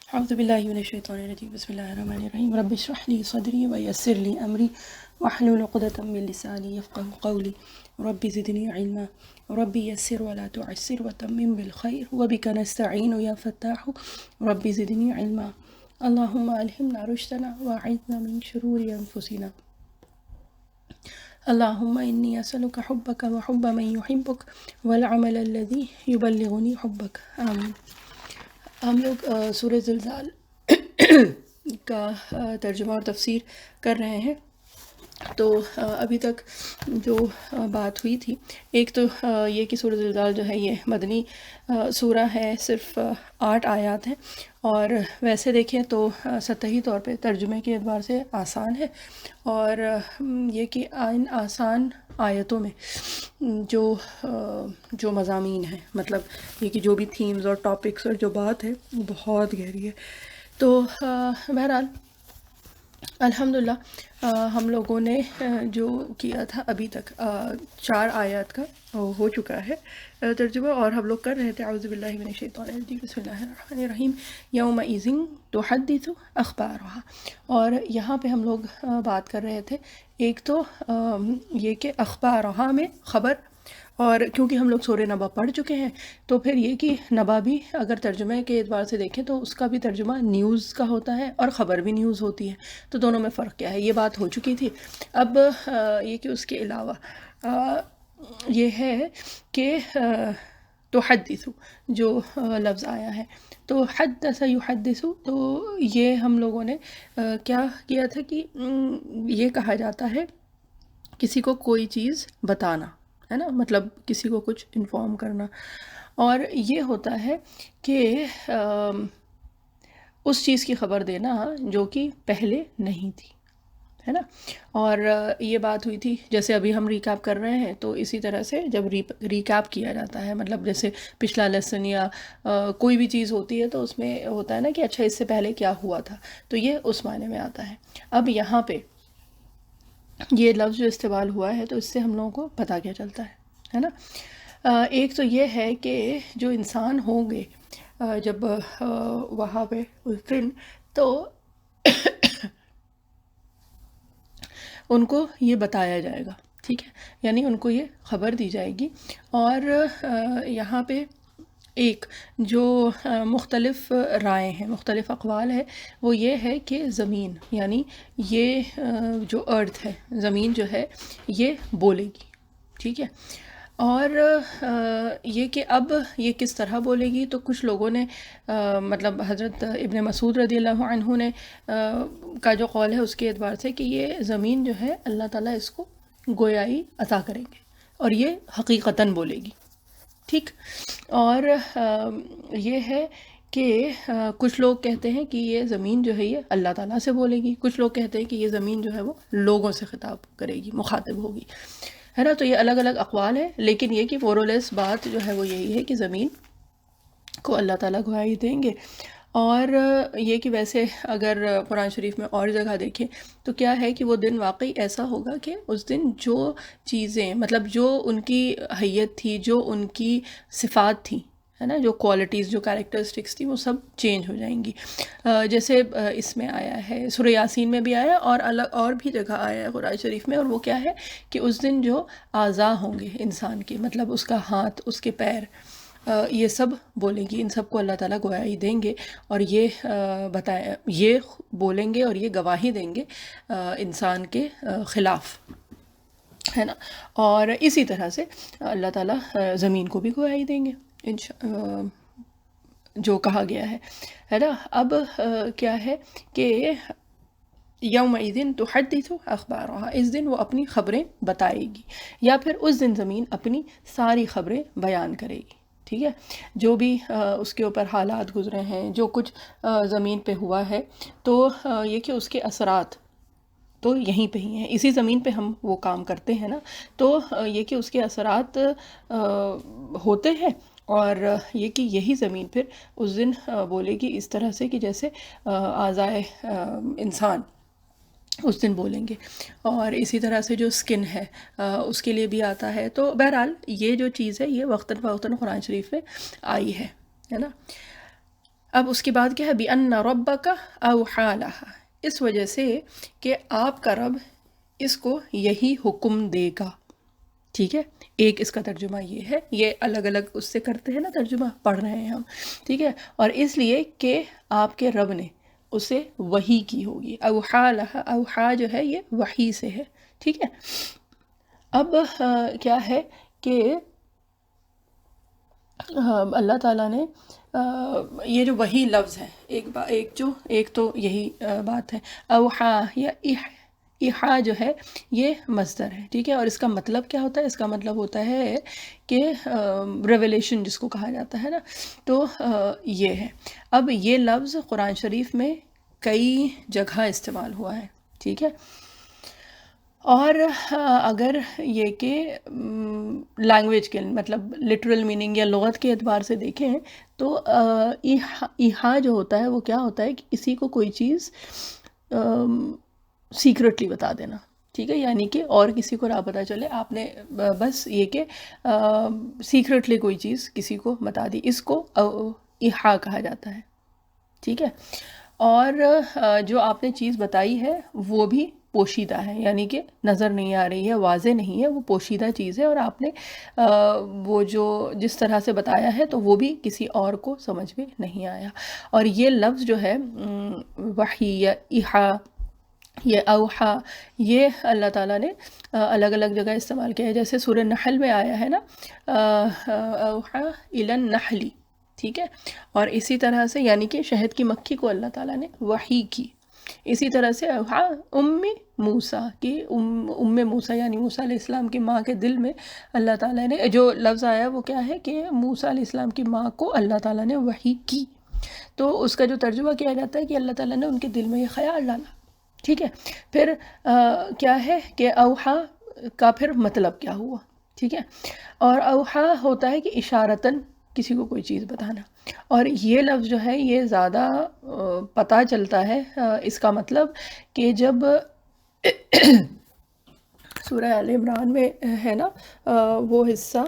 اعوذ باللہ من الشیطان الرجیم بسم اللہ الرحمن الرحیم رب اشرح لی صدری ویسر لی امری واحلل عقدۃ من لسانی یفقهوا قولی رب زدنی علما رب یسر ولا تعسر وتمم بالخیر وبک نستعین یا فتاح رب زدنی علما اللهم الہمنا رشدنا واعذنا من شرور انفسنا اللهم انی اسألک حبک وحب من یحبک والعمل الذی یبلغنی حبک آمین۔ ہم لوگ سورہ زلزال کا ترجمہ اور تفسیر کر رہے ہیں۔ تو ابھی تک جو بات ہوئی تھی، ایک تو یہ کہ سورہ زلزال جو ہے یہ مدنی سورہ ہے، صرف 8 آیات ہیں، اور ویسے دیکھیں تو سطحی طور پہ ترجمے کے اعتبار سے آسان ہے، اور یہ کہ ان آسان آیتوں میں جو مضامین ہیں، مطلب یہ کہ جو بھی تھیمز اور ٹاپکس اور جو بات ہے وہ بہت گہری ہے۔ تو بہرحال الحمدللہ ہم لوگوں نے جو کیا تھا ابھی تک 4 آیات کا ہو چکا ہے ترجمہ، اور ہم لوگ کر رہے تھے اعوذ باللہ من الشیطان الرجیم بسم اللہ الرحمن الرحیم یومئذ تحدث اخبارها، اور یہاں پہ ہم لوگ بات کر رہے تھے ایک تو یہ کہ اخبارها میں خبر، اور کیونکہ ہم لوگ سورہ نبا پڑھ چکے ہیں تو پھر یہ کہ نبا بھی اگر ترجمے کے اعتبار سے دیکھیں تو اس کا بھی ترجمہ نیوز کا ہوتا ہے اور خبر بھی نیوز ہوتی ہے، تو دونوں میں فرق کیا ہے یہ بات ہو چکی تھی۔ اب یہ کہ اس کے علاوہ یہ ہے کہ تحدث جو لفظ آیا ہے، تو حدث یحدث، تو یہ ہم لوگوں نے کیا کیا تھا کہ یہ کہا جاتا ہے کسی کو کوئی چیز بتانا، ہے نا، مطلب کسی کو کچھ انفارم کرنا، اور یہ ہوتا ہے کہ اس چیز کی خبر دینا جو کہ پہلے نہیں تھی، ہے نا۔ اور یہ بات ہوئی تھی، جیسے ابھی ہم ریکیپ کر رہے ہیں تو اسی طرح سے جب ریکیپ کیا جاتا ہے، مطلب جیسے پچھلا لیسن یا کوئی بھی چیز ہوتی ہے تو اس میں ہوتا ہے نا کہ اچھا اس سے پہلے کیا ہوا تھا، تو یہ اس معنی میں آتا ہے۔ اب یہاں پہ یہ لفظ جو استعمال ہوا ہے تو اس سے ہم لوگوں کو پتہ کیا چلتا ہے نا۔ ایک تو یہ ہے کہ جو انسان ہوں گے جب وہاں پہ اس دن، تو ان کو یہ بتایا جائے گا، ٹھیک ہے، یعنی ان کو یہ خبر دی جائے گی۔ اور یہاں پہ ایک جو مختلف رائے ہیں، مختلف اقوال ہے، وہ یہ ہے کہ زمین، یعنی یہ جو ارتھ ہے، زمین جو ہے یہ بولے گی، ٹھیک ہے۔ اور یہ کہ اب یہ کس طرح بولے گی، تو کچھ لوگوں نے مطلب حضرت ابن مسعود رضی اللہ عنہ نے کا جو قول ہے اس کے اعتبار سے کہ یہ زمین جو ہے اللہ تعالیٰ اس کو گویائی عطا کریں گے اور یہ حقیقتاً بولے گی، ٹھیک۔ اور یہ ہے کہ کچھ لوگ کہتے ہیں کہ یہ زمین جو ہے یہ اللہ تعالیٰ سے بولے گی، کچھ لوگ کہتے ہیں کہ یہ زمین جو ہے وہ لوگوں سے خطاب کرے گی، مخاطب ہوگی، ہے نا۔ تو یہ الگ الگ اقوال ہیں، لیکن یہ کہ فورلیس بات جو ہے وہ یہی ہے کہ زمین کو اللہ تعالیٰ گواہی دیں گے۔ اور یہ کہ ویسے اگر قرآن شریف میں اور جگہ دیکھیں تو کیا ہے کہ وہ دن واقعی ایسا ہوگا کہ اس دن جو چیزیں، مطلب جو ان کی حیت تھی، جو ان کی صفات تھیں، ہے نا، جو کوالٹیز، جو کیریکٹرسٹکس تھی، وہ سب چینج ہو جائیں گی۔ جیسے اس میں آیا ہے، سورہ یاسین میں بھی آیا اور الگ اور بھی جگہ آیا ہے قرآن شریف میں، اور وہ کیا ہے کہ اس دن جو اعضاء ہوں گے انسان کے، مطلب اس کا ہاتھ، اس کے پیر، یہ سب بولیں گی، ان سب کو اللہ تعالیٰ گواہی دیں گے، اور یہ یہ بولیں گے اور یہ گواہی دیں گے انسان کے خلاف، ہے نا۔ اور اسی طرح سے اللہ تعالیٰ زمین کو بھی گواہی دیں گے جو کہا گیا ہے نا۔ اب کیا ہے کہ یومئذ تحدث اخبارها، اس دن وہ اپنی خبریں بتائے گی، یا پھر اس دن زمین اپنی ساری خبریں بیان کرے گی، ٹھیک ہے۔ جو بھی اس کے اوپر حالات گزرے ہیں، جو کچھ زمین پہ ہوا ہے، تو یہ کہ اس کے اثرات تو یہیں پہ ہی ہیں، اسی زمین پہ ہم وہ کام کرتے ہیں نا، تو یہ کہ اس کے اثرات ہوتے ہیں، اور یہ کہ یہی زمین پھر اس دن بولے گی اس طرح سے کہ جیسے اعضائے انسان اس دن بولیں گے۔ اور اسی طرح سے جو سکن ہے اس کے لیے بھی آتا ہے۔ تو بہرحال یہ جو چیز ہے یہ وقتاً فوقتاً قرآن شریف میں آئی ہے نا۔ اب اس کے بعد کیا ہے، بِأَنَّ رَبَّكَ أَوْحَىٰ لَهَا، اس وجہ سے کہ آپ کا رب اس کو یہی حکم دے گا. ٹھیک ہے، ایک اس کا ترجمہ یہ ہے، یہ الگ الگ اس سے کرتے ہیں نا ترجمہ، پڑھ رہے ہیں ہم. ٹھیک ہے، اور اس لیے کہ آپ کے رب نے اسے وحی کی ہوگی. اوحا لہا، اوحا جو ہے یہ وحی سے ہے. ٹھیک ہے، اب کیا ہے کہ اللہ تعالیٰ نے یہ جو وہی لفظ ہے، ایک تو یہی بات ہے. اوحا یا ایحا جو ہے یہ مصدر ہے. ٹھیک ہے، اور اس کا مطلب کیا ہوتا ہے؟ اس کا مطلب ہوتا ہے کہ ریویلیشن جس کو کہا جاتا ہے نا، تو یہ ہے. اب یہ لفظ قرآن شریف میں کئی جگہ استعمال ہوا ہے. ٹھیک ہے، اور اگر یہ کہ لینگویج کے مطلب لٹرل میننگ یا لغت کے اعتبار سے دیکھیں تو ایحا جو ہوتا ہے وہ کیا ہوتا ہے کہ کسی کو کوئی چیز سیکرٹلی بتا دینا. ٹھیک ہے، یعنی کہ اور کسی کو نہ پتہ چلے، آپ نے بس یہ کہ سیکرٹلی کوئی چیز کسی کو بتا دی، اس کو ایحا کہا جاتا ہے. ٹھیک ہے، اور جو آپ نے چیز بتائی ہے وہ بھی پوشیدہ ہے، یعنی کہ نظر نہیں آ رہی ہے، واضح نہیں ہے، وہ پوشیدہ چیز ہے، اور آپ نے وہ جو جس طرح سے بتایا ہے تو وہ بھی کسی اور کو سمجھ میں نہیں آیا. اور یہ لفظ جو ہے وحی یا ایحا یہ اوحا، یہ اللہ تعالیٰ نے الگ الگ جگہ استعمال کیا ہے. جیسے سورہ نحل میں آیا ہے نا، اوحا الی النحل. ٹھیک ہے، اور اسی طرح سے یعنی کہ شہد کی مکھی کو اللہ تعالیٰ نے وحی کی. اسی طرح سے اوحا ام موسیٰ کی، ام موسیٰ یعنی موسیٰ علیہ السلام کی ماں کے دل میں اللہ تعالیٰ نے جو لفظ آیا وہ کیا ہے کہ موسیٰ علیہ السلام کی ماں کو اللہ تعالیٰ نے وحی کی. تو اس کا جو ترجمہ کیا جاتا ہے کہ اللہ تعالیٰ نے ان کے دل میں یہ خیال ڈالا. ٹھیک ہے، پھر کیا ہے کہ اوحا کا پھر مطلب کیا ہوا. ٹھیک ہے، اور اوحا ہوتا ہے کہ اشارتاً کسی کو کوئی چیز بتانا، اور یہ لفظ جو ہے یہ زیادہ پتہ چلتا ہے اس کا مطلب کہ جب سورہ آل عمران میں ہے نا وہ حصہ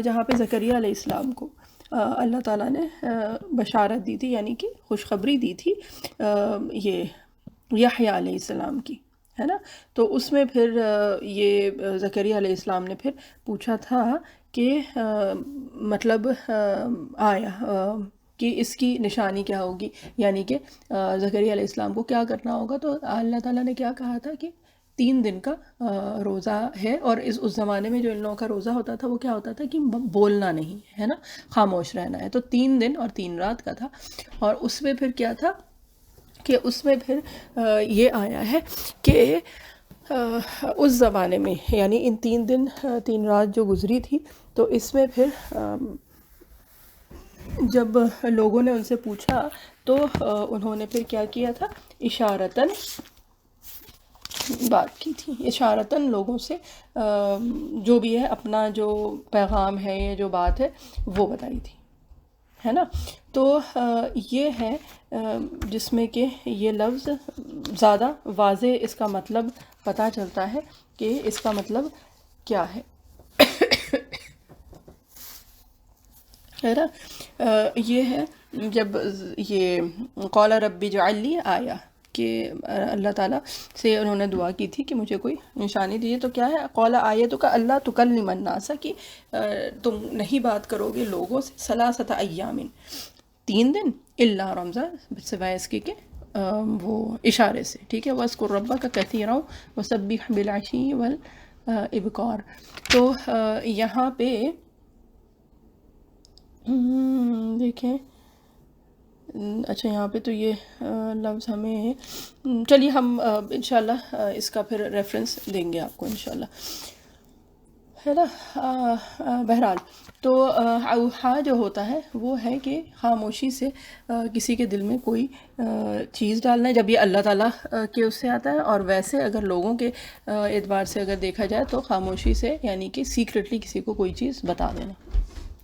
جہاں پہ زکریا علیہ السلام کو اللہ تعالیٰ نے بشارت دی تھی، یعنی کہ خوشخبری دی تھی یہ یحییٰ علیہ السلام کی، ہے نا. تو اس میں پھر یہ زکریا علیہ السلام نے پھر پوچھا تھا کہ مطلب آیا کہ اس کی نشانی کیا ہوگی، یعنی کہ زکریا علیہ السلام کو کیا کرنا ہوگا. تو اللہ تعالیٰ نے کیا کہا تھا کہ 3 دن کا روزہ ہے، اور اس زمانے میں جو ان لوگوں کا روزہ ہوتا تھا وہ کیا ہوتا تھا کہ بولنا نہیں ہے نا، خاموش رہنا ہے. تو 3 دن اور 3 رات کا تھا، اور اس میں پھر کیا تھا کہ اس میں پھر یہ آیا ہے کہ اس زمانے میں یعنی ان 3 دن 3 رات جو گزری تھی، تو اس میں پھر جب لوگوں نے ان سے پوچھا تو انہوں نے پھر کیا کیا تھا، اشارتاً بات کی تھی، اشارتاً لوگوں سے جو بھی ہے اپنا جو پیغام ہے، یہ جو بات ہے وہ بتائی تھی، ہے نا. تو یہ ہے جس میں کہ یہ لفظ زیادہ واضح اس کا مطلب پتہ چلتا ہے کہ اس کا مطلب کیا ہے نا. یہ ہے جب یہ قال رب اجعل لی آیا کہ اللہ تعالیٰ سے انہوں نے دعا کی تھی کہ مجھے کوئی نشانی دیجیے، تو کیا ہے قال آیتک اللہ تکلم الناس، کہ تم نہیں بات کرو گے لوگوں سے 3 ایام 3 دن الا رمضان، سوائے اس کے کہ وہ اشارے سے. ٹھیک ہے، وَاذْكُرْ رَبَّكَ كَثِيرًا وَسَبِّحْ بِالْعَشِيِّ وَالْإِبْكَارِ. تو یہاں پہ دیکھیں، اچھا یہاں پہ تو یہ لفظ ہمیں چلیے ہم انشاءاللہ اس کا پھر ریفرنس دیں گے آپ کو انشاءاللہ، ہے نا. بہرحال تو اوحا جو ہوتا ہے وہ ہے کہ خاموشی سے کسی کے دل میں کوئی چیز ڈالنا ہے، جب یہ اللہ تعالیٰ کے اس سے آتا ہے. اور ویسے اگر لوگوں کے اعتبار سے اگر دیکھا جائے تو خاموشی سے یعنی کہ سیکرٹلی کسی کو کوئی چیز بتا دینا.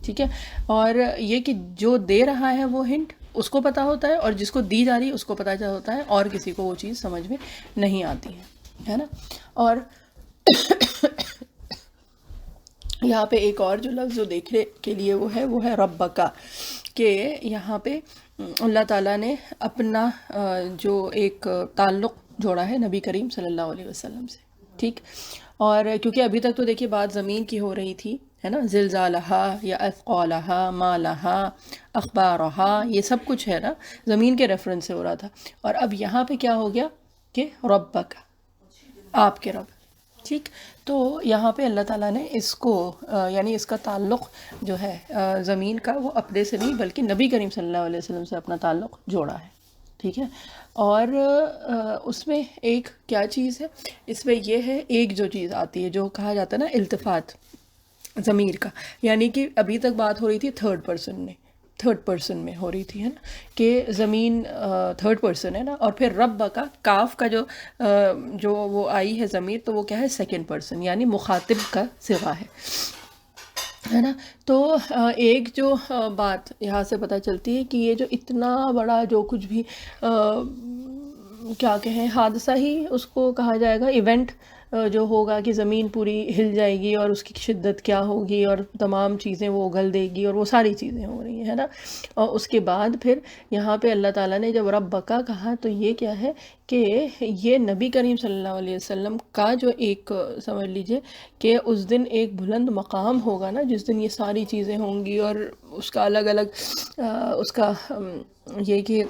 ٹھیک ہے، اور یہ کہ جو دے رہا ہے وہ ہنٹ اس کو پتہ ہوتا ہے، اور جس کو دی جا رہی ہے اس کو پتہ ہوتا ہے، اور کسی کو وہ چیز سمجھ میں نہیں آتی ہے نا. اور یہاں پہ ایک اور جو لفظ جو دیکھنے کے لیے وہ ہے ربکا، کہ یہاں پہ اللہ تعالیٰ نے اپنا جو ایک تعلق جوڑا ہے نبی کریم صلی اللہ علیہ وسلم سے، ٹھیک. اور کیونکہ ابھی تک تو دیکھیے بات زمین کی ہو رہی تھی، ہے نا، زلزالہا یا اثقالہا ما لہا اخبارہا، یہ سب کچھ ہے نا زمین کے ریفرنس سے ہو رہا تھا. اور اب یہاں پہ کیا ہو گیا کہ ربک، آپ کے رب، ٹھیک. تو یہاں پہ اللہ تعالیٰ نے اس کو یعنی اس کا تعلق جو ہے زمین کا، وہ اپنے سے نہیں بلکہ نبی کریم صلی اللہ علیہ وسلم سے اپنا تعلق جوڑا ہے، ٹھیک ہے. اور اس میں ایک کیا چیز ہے، اس میں یہ ہے، ایک جو چیز آتی ہے جو کہا جاتا ہے نا التفات ضمیر کا، یعنی کہ ابھی تک بات ہو رہی تھی تھرڈ پرسن میں ہو رہی تھی، ہے نا، کہ زمین تھرڈ پرسن ہے نا، اور پھر رب کا کاف کا جو وہ آئی ہے ضمیر، تو وہ کیا ہے سیکنڈ پرسن، یعنی مخاطب کا صیغہ ہے نا. تو ایک جو بات یہاں سے پتہ چلتی ہے کہ یہ جو اتنا بڑا جو کچھ بھی کیا کہیں حادثہ ہی اس کو کہا جائے گا، ایونٹ جو ہوگا کہ زمین پوری ہل جائے گی اور اس کی شدت کیا ہوگی اور تمام چیزیں وہ اگل دے گی اور وہ ساری چیزیں ہو رہی ہیں، ہے نا. اور اس کے بعد پھر یہاں پہ اللہ تعالیٰ نے جب رب کا کہا تو یہ کیا ہے کہ یہ نبی کریم صلی اللہ علیہ وسلم کا جو ایک سمجھ لیجئے کہ اس دن ایک بلند مقام ہوگا نا، جس دن یہ ساری چیزیں ہوں گی اور اس کا الگ الگ اس کا یہ کہ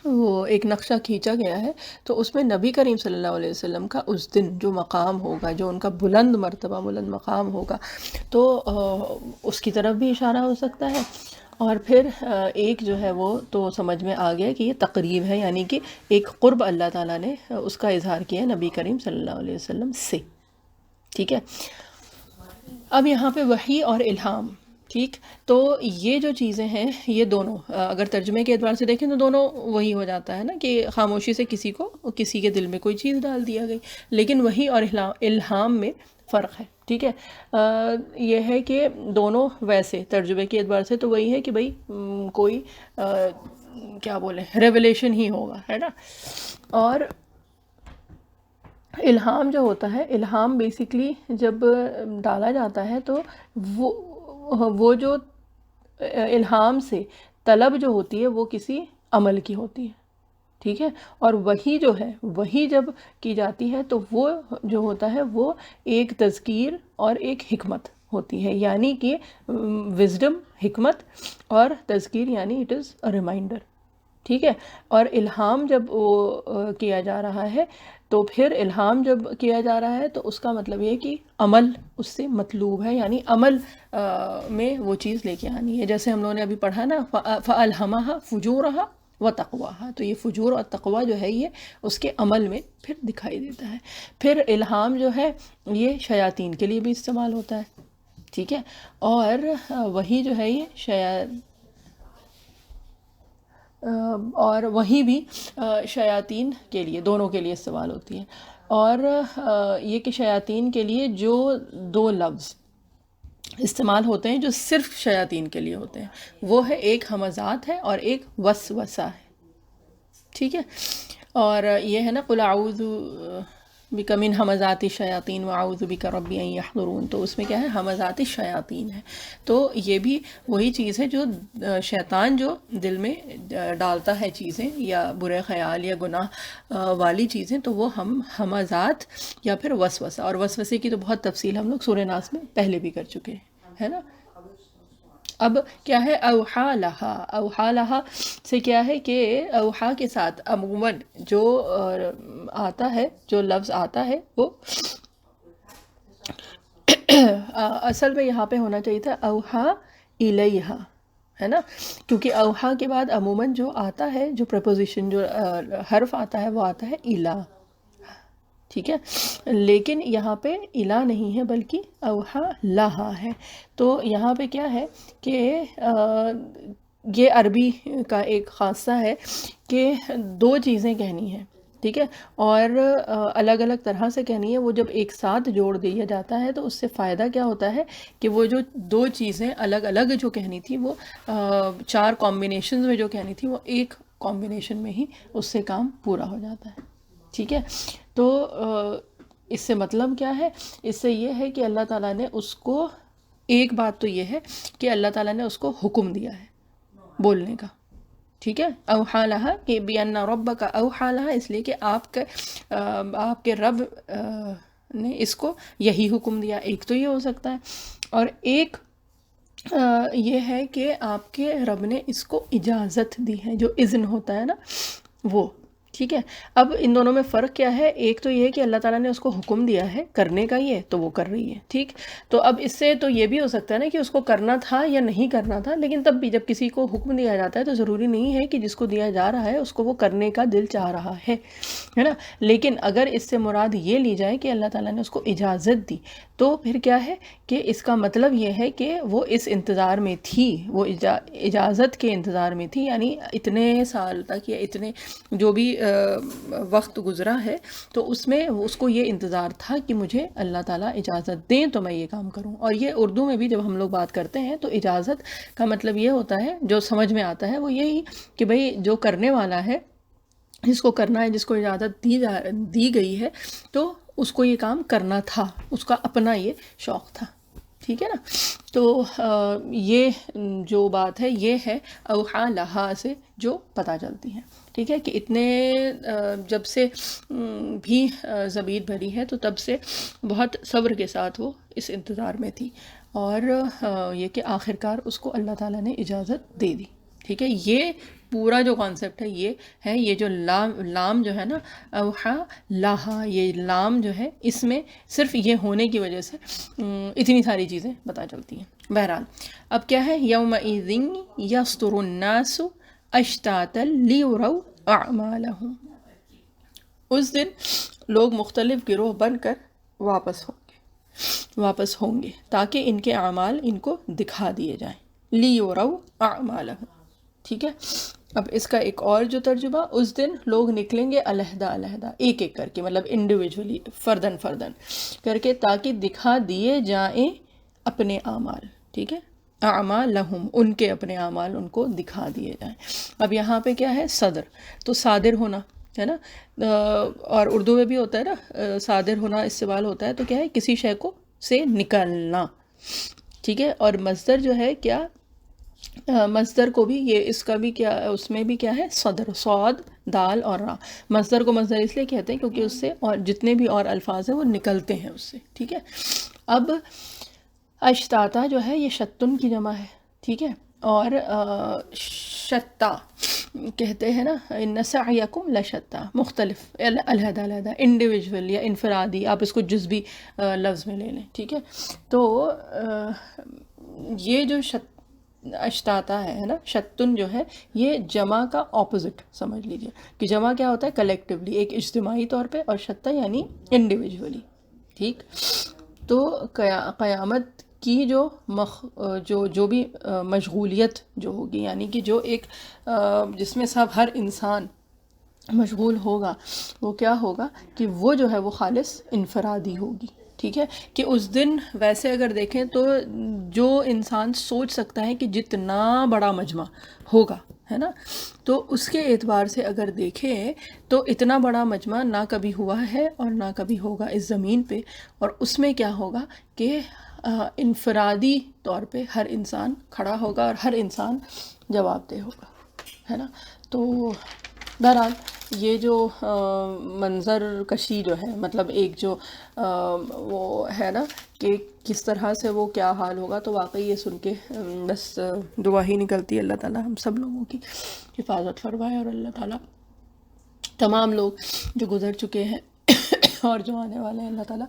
وہ ایک نقشہ کھینچا گیا ہے. تو اس میں نبی کریم صلی اللہ علیہ وسلم کا اس دن جو مقام ہوگا، جو ان کا بلند مرتبہ بلند مقام ہوگا، تو اس کی طرف بھی اشارہ ہو سکتا ہے. اور پھر ایک جو ہے وہ تو سمجھ میں آ گیا کہ یہ تقریب ہے، یعنی کہ ایک قرب اللہ تعالیٰ نے اس کا اظہار کیا ہے نبی کریم صلی اللہ علیہ وسلم سے، ٹھیک ہے. اب یہاں پہ وحی اور الہام، ٹھیک. تو یہ جو چیزیں ہیں یہ دونوں اگر ترجمے کے اعتبار سے دیکھیں تو دونوں وہی ہو جاتا ہے نا کہ خاموشی سے کسی کے دل میں کوئی چیز ڈال دیا گئی. لیکن وحی اور الہام میں فرق ہے، ٹھیک ہے. یہ ہے کہ دونوں ویسے ترجمے کے اعتبار سے تو وہی ہے کہ بھئی کوئی کیا بولیں ریولیشن ہی ہوگا، ہے نا. اور الہام جو ہوتا ہے، الہام بیسیکلی جب ڈالا جاتا ہے تو وہ جو الہام سے طلب جو ہوتی ہے وہ کسی عمل کی ہوتی ہے، ٹھیک ہے. اور وہی جو ہے، وہی جب کی جاتی ہے تو وہ جو ہوتا ہے وہ ایک تذکیر اور ایک حکمت ہوتی ہے، یعنی کہ وزڈم، حکمت، اور تذکیر یعنی اٹ از اے ریمائنڈر، ٹھیک ہے. اور الہام جب وہ کیا جا رہا ہے تو پھر الہام جب کیا جا رہا ہے تو اس کا مطلب یہ کہ عمل اس سے مطلوب ہے، یعنی عمل میں وہ چیز لے کے آنی ہے. جیسے ہم لوگوں نے ابھی پڑھا نا فَأَلْهَمَهَا فُجُورَهَا وَتَقْوَاهَا، تو یہ فجور اور تقوی جو ہے یہ اس کے عمل میں پھر دکھائی دیتا ہے. پھر الہام جو ہے یہ شیاطین کے لیے بھی استعمال ہوتا ہے، ٹھیک ہے. اور وہی جو ہے یہ اور وہی بھی شیاطین کے لیے، دونوں کے لیے استعمال ہوتی ہے. اور یہ کہ شیاطین کے لیے جو دو لفظ استعمال ہوتے ہیں جو صرف شیاطین کے لیے ہوتے ہیں، وہ ہے ایک ہمزات ہے اور ایک وسوسہ ہے، ٹھیک ہے. اور یہ ہے نا قُلْ اعوذ بک من ہمزات الشیاطین واعوذ بک ربی ان یحضرون، تو اس میں کیا ہے ہمزات الشیاطین ہے. تو یہ بھی وہی چیز ہے جو شیطان جو دل میں ڈالتا ہے چیزیں یا برے خیال یا گناہ والی چیزیں، تو وہ ہمزات یا پھر وسوسہ. اور وسوسے کی تو بہت تفصیل ہم لوگ سورہ ناس میں پہلے بھی کر چکے ہیں، ہے نا. اب کیا ہے اوحا لہا، اوحا لہا سے کیا ہے کہ اوحا کے ساتھ عموماً جو آتا ہے، جو لفظ آتا ہے وہ اصل میں یہاں پہ ہونا چاہیے تھا اوحا الیہا، ہے نا، کیونکہ اوحا کے بعد عموماً جو آتا ہے، جو پریپوزیشن، جو حرف آتا ہے وہ آتا ہے الا، ٹھیک ہے. لیکن یہاں پہ الا نہیں ہے بلکہ اوحا لہا ہے. تو یہاں پہ کیا ہے کہ یہ عربی کا ایک خاصہ ہے کہ دو چیزیں کہنی ہیں، ٹھیک ہے، اور الگ الگ طرح سے کہنی ہے. وہ جب ایک ساتھ جوڑ دیا جاتا ہے تو اس سے فائدہ کیا ہوتا ہے کہ وہ جو دو چیزیں الگ الگ جو کہنی تھی، وہ چار کمبینیشنز میں جو کہنی تھی، وہ ایک کمبینیشن میں ہی اس سے کام پورا ہو جاتا ہے، ٹھیک ہے. تو اس سے مطلب کیا ہے، اس سے یہ ہے کہ اللہ تعالیٰ نے اس کو، ایک بات تو یہ ہے کہ اللہ تعالیٰ نے اس کو حکم دیا ہے بولنے کا، ٹھیک ہے، اوحا لہا کہ بِأَنَّ رَبَّكَ اوحا لہا، اس لیے کہ آپ کے رب نے اس کو یہی حکم دیا. ایک تو یہ ہو سکتا ہے، اور ایک یہ ہے کہ آپ کے رب نے اس کو اجازت دی ہے، جو اذن ہوتا ہے نا وہ. ٹھیک ہے، اب ان دونوں میں فرق کیا ہے؟ ایک تو یہ ہے کہ اللہ تعالیٰ نے اس کو حکم دیا ہے کرنے کا، یہ تو وہ کر رہی ہے. ٹھیک، تو اب اس سے تو یہ بھی ہو سکتا ہے نا کہ اس کو کرنا تھا یا نہیں کرنا تھا، لیکن تب بھی جب کسی کو حکم دیا جاتا ہے تو ضروری نہیں ہے کہ جس کو دیا جا رہا ہے اس کو وہ کرنے کا دل چاہ رہا ہے نا. لیکن اگر اس سے مراد یہ لی جائے کہ اللہ تعالیٰ نے اس کو اجازت دی، تو پھر کیا ہے کہ اس کا مطلب یہ ہے کہ وہ اس انتظار میں تھی، وہ اجازت کے انتظار میں تھی، یعنی اتنے سال تک یا اتنے جو بھی وقت گزرا ہے تو اس میں اس کو یہ انتظار تھا کہ مجھے اللہ تعالیٰ اجازت دیں تو میں یہ کام کروں. اور یہ اردو میں بھی جب ہم لوگ بات کرتے ہیں تو اجازت کا مطلب یہ ہوتا ہے، جو سمجھ میں آتا ہے وہ یہی کہ بھئی جو کرنے والا ہے، جس کو کرنا ہے، جس کو اجازت دی گئی ہے، تو اس کو یہ کام کرنا تھا، اس کا اپنا یہ شوق تھا. ٹھیک ہے نا. تو یہ جو بات ہے یہ ہے اوحا لہا سے جو پتہ چلتی ہے. ٹھیک ہے، کہ اتنے جب سے بھی زبید بھری ہے تو تب سے بہت صبر کے ساتھ وہ اس انتظار میں تھی، اور یہ کہ آخرکار اس کو اللہ تعالیٰ نے اجازت دے دی. ٹھیک ہے، یہ پورا جو کانسیپٹ ہے یہ ہے. یہ جو لام جو ہے نا اوحا لہا، یہ لام جو ہے اس میں صرف یہ ہونے کی وجہ سے اتنی ساری چیزیں پتہ چلتی ہیں. بہرحال اب کیا ہے، یومئذ یصدر الناس اشتاتا لیروا اعمالہم، اس دن لوگ مختلف گروہ بن کر واپس ہوں گے تاکہ ان کے اعمال ان کو دکھا دیے جائیں. لیروا اعمالہم. ٹھیک ہے، اب اس کا ایک اور جو ترجمہ، اس دن لوگ نکلیں گے علیحدہ علیحدہ، ایک ایک کر کے، مطلب انڈیویجولی، فردن کر کے، تاکہ دکھا دیے جائیں اپنے اعمال. ٹھیک ہے، اعمالہم، ان کے اپنے اعمال ان کو دکھا دیے جائیں. اب یہاں پہ کیا ہے، صدر، تو صادر ہونا ہے نا، اور اردو میں بھی ہوتا ہے نا صادر ہونا، استعمال ہوتا ہے تو کیا ہے، کسی شے کو سے نکلنا. ٹھیک ہے، اور مصدر جو ہے کیا، مصدر کو بھی یہ، اس کا بھی کیا، اس میں بھی کیا ہے، صدر، صاد، دال اور را. مصدر کو مصدر اس لیے کہتے ہیں کیونکہ اس سے اور جتنے بھی اور الفاظ ہیں وہ نکلتے ہیں اس سے. ٹھیک ہے، اب اشتاتا جو ہے یہ شتن کی جمع ہے. ٹھیک ہے، اور شتا کہتے ہیں نا، ان سعیکم لشتا، مختلف، علیحدہ علیحدہ، انڈیویجول یا انفرادی، آپ اس کو جزوی لفظ میں لے لیں. ٹھیک ہے، تو یہ جو اشتاتا ہے نا، شتن جو ہے یہ جمع کا اپوزٹ سمجھ لیجئے، کہ جمع کیا ہوتا ہے، کلیکٹیولی، ایک اجتماعی طور پہ، اور شتا یعنی انڈیویجولی. ٹھیک، تو قیامت کی جو بھی مشغولیت جو ہوگی، یعنی کہ جو ایک جس میں ہر انسان مشغول ہوگا، وہ کیا ہوگا کہ وہ جو ہے وہ خالص انفرادی ہوگی. ٹھیک ہے، کہ اس دن ویسے اگر دیکھیں تو جو انسان سوچ سکتا ہے کہ جتنا بڑا مجمع ہوگا، ہے نا، تو اس کے اعتبار سے اگر دیکھیں تو اتنا بڑا مجمع نہ کبھی ہوا ہے اور نہ کبھی ہوگا اس زمین پہ. اور اس میں کیا ہوگا کہ انفرادی طور پہ ہر انسان کھڑا ہوگا اور ہر انسان جواب دہ ہوگا، ہے نا. تو بہرحال یہ جو منظر کشی جو ہے، مطلب ایک جو وہ ہے نا کہ کس طرح سے وہ کیا حال ہوگا، تو واقعی یہ سن کے بس دعا ہی نکلتی ہے، اللہ تعالیٰ ہم سب لوگوں کی حفاظت فرمائے، اور اللہ تعالیٰ تمام لوگ جو گزر چکے ہیں اور جو آنے والے ہیں، اللہ تعالیٰ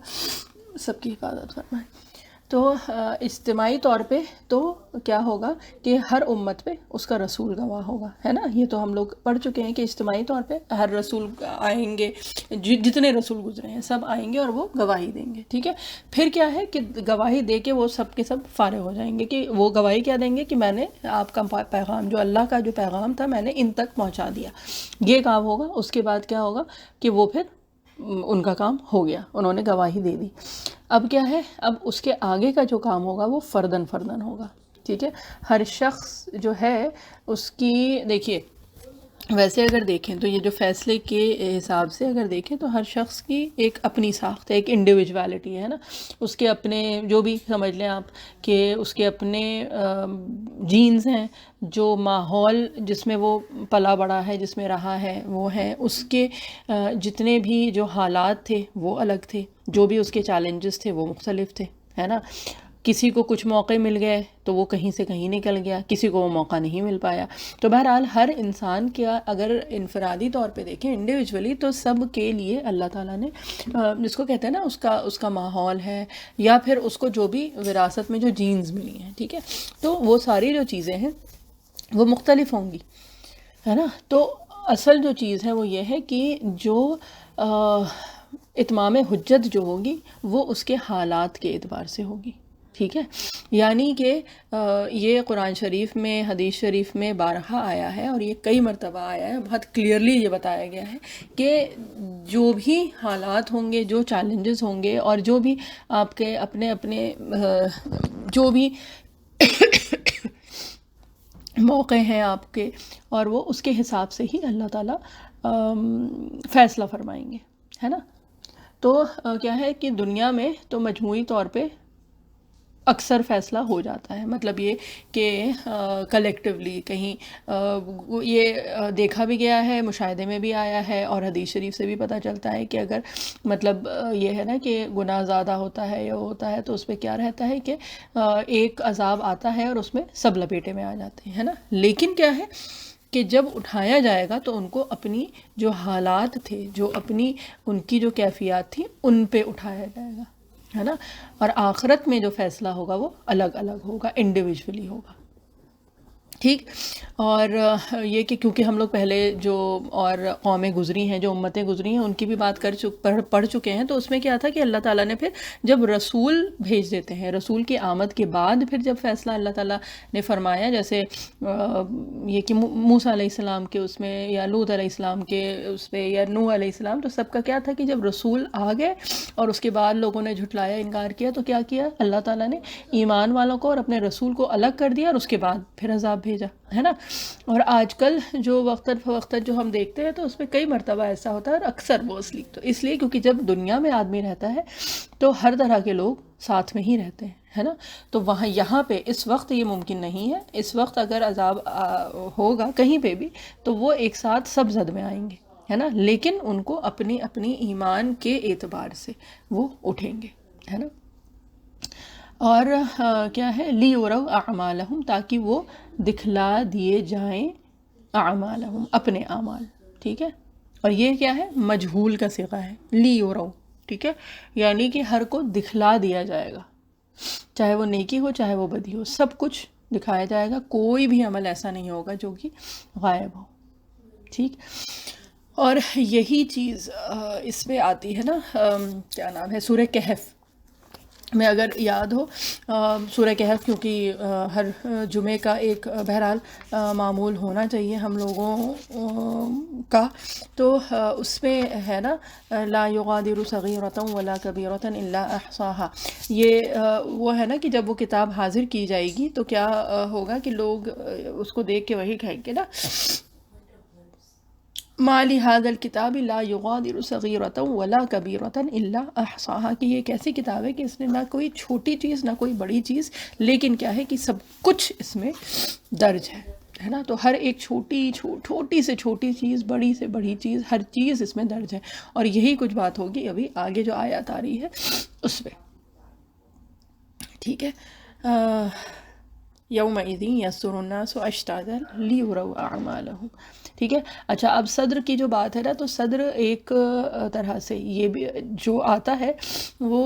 سب کی حفاظت فرمائے. تو اجتماعی طور پہ تو کیا ہوگا کہ ہر امت پہ اس کا رسول گواہ ہوگا، ہے نا. یہ تو ہم لوگ پڑھ چکے ہیں کہ اجتماعی طور پہ ہر رسول آئیں گے، جتنے رسول گزرے ہیں سب آئیں گے اور وہ گواہی دیں گے. ٹھیک ہے، پھر کیا ہے کہ گواہی دے کے وہ سب کے سب فارغ ہو جائیں گے، کہ وہ گواہی کیا دیں گے کہ میں نے آپ کا پیغام، جو اللہ کا جو پیغام تھا، میں نے ان تک پہنچا دیا. یہ کام ہوگا. اس کے بعد کیا ہوگا کہ وہ پھر ان کا کام ہو گیا، انہوں نے گواہی دے دی. اب کیا ہے، اب اس کے آگے کا جو کام ہوگا وہ فردن ہوگا. ٹھیک ہے، ہر شخص جو ہے اس کی، دیکھیے ویسے اگر دیکھیں تو یہ جو فیصلے کے حساب سے اگر دیکھیں تو ہر شخص کی ایک اپنی ساخت ہے، ایک انڈیویجویلٹی ہے نا، اس کے اپنے جو بھی سمجھ لیں آپ کہ اس کے اپنے جینز ہیں، جو ماحول جس میں وہ پلا بڑا ہے، جس میں رہا ہے وہ ہے، اس کے جتنے بھی جو حالات تھے وہ الگ تھے، جو بھی اس کے چیلنجز تھے وہ مختلف تھے، ہے نا۔ کسی کو کچھ موقع مل گئے تو وہ کہیں سے کہیں نکل گیا، کسی کو وہ موقع نہیں مل پایا۔ تو بہرحال ہر انسان کیا اگر انفرادی طور پہ دیکھیں انڈیویجولی، تو سب کے لیے اللہ تعالیٰ نے جس کو کہتے ہیں نا اس کا ماحول ہے، یا پھر اس کو جو بھی وراثت میں جو جینز ملی ہیں، ٹھیک ہے، تو وہ ساری جو چیزیں ہیں وہ مختلف ہوں گی، ہے نا۔ تو اصل جو چیز ہے وہ یہ ہے کہ جو اتمام حجت جو ہوگی وہ اس کے حالات کے اعتبار سے ہوگی، ٹھیک ہے۔ یعنی کہ یہ قرآن شریف میں، حدیث شریف میں بارہا آیا ہے، اور یہ کئی مرتبہ آیا ہے، بہت کلیئرلی یہ بتایا گیا ہے کہ جو بھی حالات ہوں گے، جو چیلنجز ہوں گے، اور جو بھی آپ کے اپنے اپنے جو بھی موقع ہیں آپ کے، اور وہ اس کے حساب سے ہی اللہ تعالیٰ فیصلہ فرمائیں گے، ہے نا۔ تو کیا ہے کہ دنیا میں تو مجموعی طور پہ اکثر فیصلہ ہو جاتا ہے، مطلب یہ کہ کلیکٹیولی کہیں یہ دیکھا بھی گیا ہے، مشاہدے میں بھی آیا ہے، اور حدیث شریف سے بھی پتہ چلتا ہے کہ اگر مطلب یہ ہے نا کہ گناہ زیادہ ہوتا ہے یا ہوتا ہے تو اس پہ کیا رہتا ہے کہ ایک عذاب آتا ہے اور اس میں سب لپیٹے میں آ جاتے ہیں، ہے نا۔ لیکن کیا ہے کہ جب اٹھایا جائے گا تو ان کو اپنی جو حالات تھے، جو اپنی ان کی جو کیفیات تھی، ان پہ اٹھایا جائے گا، ہے نا۔ اور آخرت میں جو فیصلہ ہوگا وہ الگ الگ ہوگا، انڈیویجولی ہوگا، ٹھیک۔ اور یہ کہ کیونکہ ہم لوگ پہلے جو اور قومیں گزری ہیں، جو امتیں گزری ہیں، ان کی بھی بات پڑھ چکے ہیں، تو اس میں کیا تھا کہ اللہ تعالیٰ نے پھر جب رسول بھیج دیتے ہیں، رسول کی آمد کے بعد پھر جب فیصلہ اللہ تعالیٰ نے فرمایا، جیسے یہ کہ موسیٰ علیہ السلام کے اس میں، یا لوط علیہ السلام کے اس پہ، یا نوح علیہ السلام، تو سب کا کیا تھا کہ جب رسول آ گئے اور اس کے بعد لوگوں نے جھٹلایا، انکار کیا، تو کیا کیا اللہ تعالیٰ نے ایمان والوں کو اور اپنے رسول کو الگ کر دیا، اور اس کے بعد پھر عذاب بھیجا، ہے نا۔ اور آج کل جو وقتاً فوقتاً جو ہم دیکھتے ہیں تو اس میں کئی مرتبہ ایسا ہوتا ہے، اور اکثر موسٹلی تو اس لیے کیونکہ جب دنیا میں آدمی رہتا ہے تو ہر طرح کے لوگ ساتھ میں ہی رہتے ہیں، ہے نا۔ تو وہاں یہاں پہ اس وقت یہ ممکن نہیں ہے، اس وقت اگر عذاب ہوگا کہیں پہ بھی تو وہ ایک ساتھ سب زد میں آئیں گے، ہے نا، لیکن ان کو اپنی اپنی ایمان کے اعتبار سے وہ اٹھیں گے، ہے نا۔ اور کیا ہے لِيُرَوْا أَعْمَالَهُمْ، تاکہ وہ دکھلا دیے جائیں اعمالہم، اپنے اعمال، ٹھیک ہے۔ اور یہ کیا ہے، مجہول کا صیغہ ہے، لِيُرَوْا، ٹھیک ہے، یعنی کہ ہر کو دکھلا دیا جائے گا، چاہے وہ نیکی ہو چاہے وہ بدی ہو، سب کچھ دکھایا جائے گا، کوئی بھی عمل ایسا نہیں ہوگا جو کہ غائب ہو، ٹھیک۔ اور یہی چیز اس میں آتی ہے نا، کیا نام ہے، سورہ کہف میں اگر یاد ہو، سورہ کہف کیونکہ ہر جمعے کا ایک بہرحال معمول ہونا چاہیے ہم لوگوں کا، تو اس میں ہے نا لا یغادر صغیرۃ ولا کبیرۃ الا احصاها، یہ وہ ہے نا کہ جب وہ کتاب حاضر کی جائے گی تو کیا ہوگا کہ لوگ اس کو دیکھ کے وہی کہیں گے نا، ما لهذا الکتاب لا یغادر صغیرۃ ولا کبیرۃ الا احصاها، کہ یہ کیسی کتاب ہے کہ اس نے نہ کوئی چھوٹی چیز نہ کوئی بڑی چیز، لیکن کیا ہے کہ سب کچھ اس میں درج ہے نا۔ تو ہر ایک چھوٹی سے چھوٹی چیز، بڑی سے بڑی چیز، ہر چیز اس میں درج ہے، اور یہی کچھ بات ہوگی ابھی آگے جو آیات آ رہی ہے اس پہ، ٹھیک ہے۔ یومئذ یصدر الناس اشتاتا لیروا اعمالهم، ٹھیک ہے۔ اچھا، اب صدر کی جو بات ہے نا، تو صدر ایک طرح سے یہ بھی جو آتا ہے وہ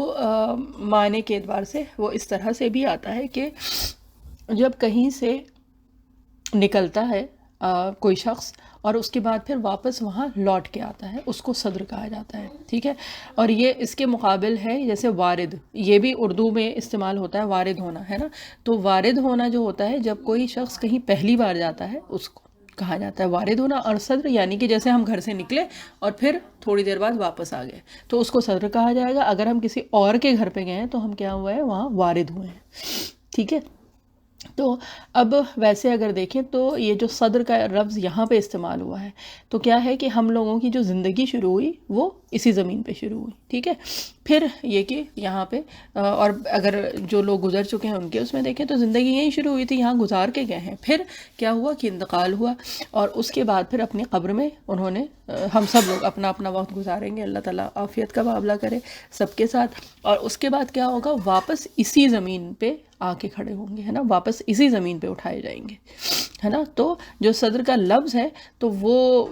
معنی کے اعتبار سے وہ اس طرح سے بھی آتا ہے کہ جب کہیں سے نکلتا ہے کوئی شخص اور اس کے بعد پھر واپس وہاں لوٹ کے آتا ہے، اس کو صدر کہا جاتا ہے، ٹھیک ہے۔ اور یہ اس کے مقابل ہے جیسے وارد، یہ بھی اردو میں استعمال ہوتا ہے، وارد ہونا، ہے نا۔ تو وارد ہونا جو ہوتا ہے جب کوئی شخص کہیں پہلی بار جاتا ہے اس کو کہا جاتا ہے وارد ہونا، اور صدر یعنی کہ جیسے ہم گھر سے نکلے اور پھر تھوڑی دیر بعد واپس آ گئے تو اس کو صدر کہا جائے گا۔ اگر ہم کسی اور کے گھر پہ گئے ہیں تو ہم کیا ہوئے ہیں، وہاں وارد ہوئے ہیں، ٹھیک ہے۔ تو اب ویسے اگر دیکھیں تو یہ جو صدر کا لفظ یہاں پہ استعمال ہوا ہے تو کیا ہے کہ ہم لوگوں کی جو زندگی شروع ہوئی وہ اسی زمین پہ شروع ہوئی، ٹھیک ہے. پھر یہ کہ یہاں پہ اور اگر جو لوگ گزر چکے ہیں ان کے اس میں دیکھیں تو زندگی یہیں شروع ہوئی تھی، یہاں گزار کے گئے ہیں. پھر کیا ہوا کہ انتقال ہوا، اور اس کے بعد پھر اپنی قبر میں انہوں نے ہم سب لوگ اپنا اپنا وقت گزاریں گے، اللہ تعالیٰ عافیت کا معاملہ کرے سب کے ساتھ. اور اس کے بعد کیا ہوگا، واپس اسی زمین پہ آ کے کھڑے ہوں گے، ہے نا، واپس اسی زمین پہ اٹھائے جائیں گے، ہے نا. تو جو صدر کا لفظ ہے تو وہ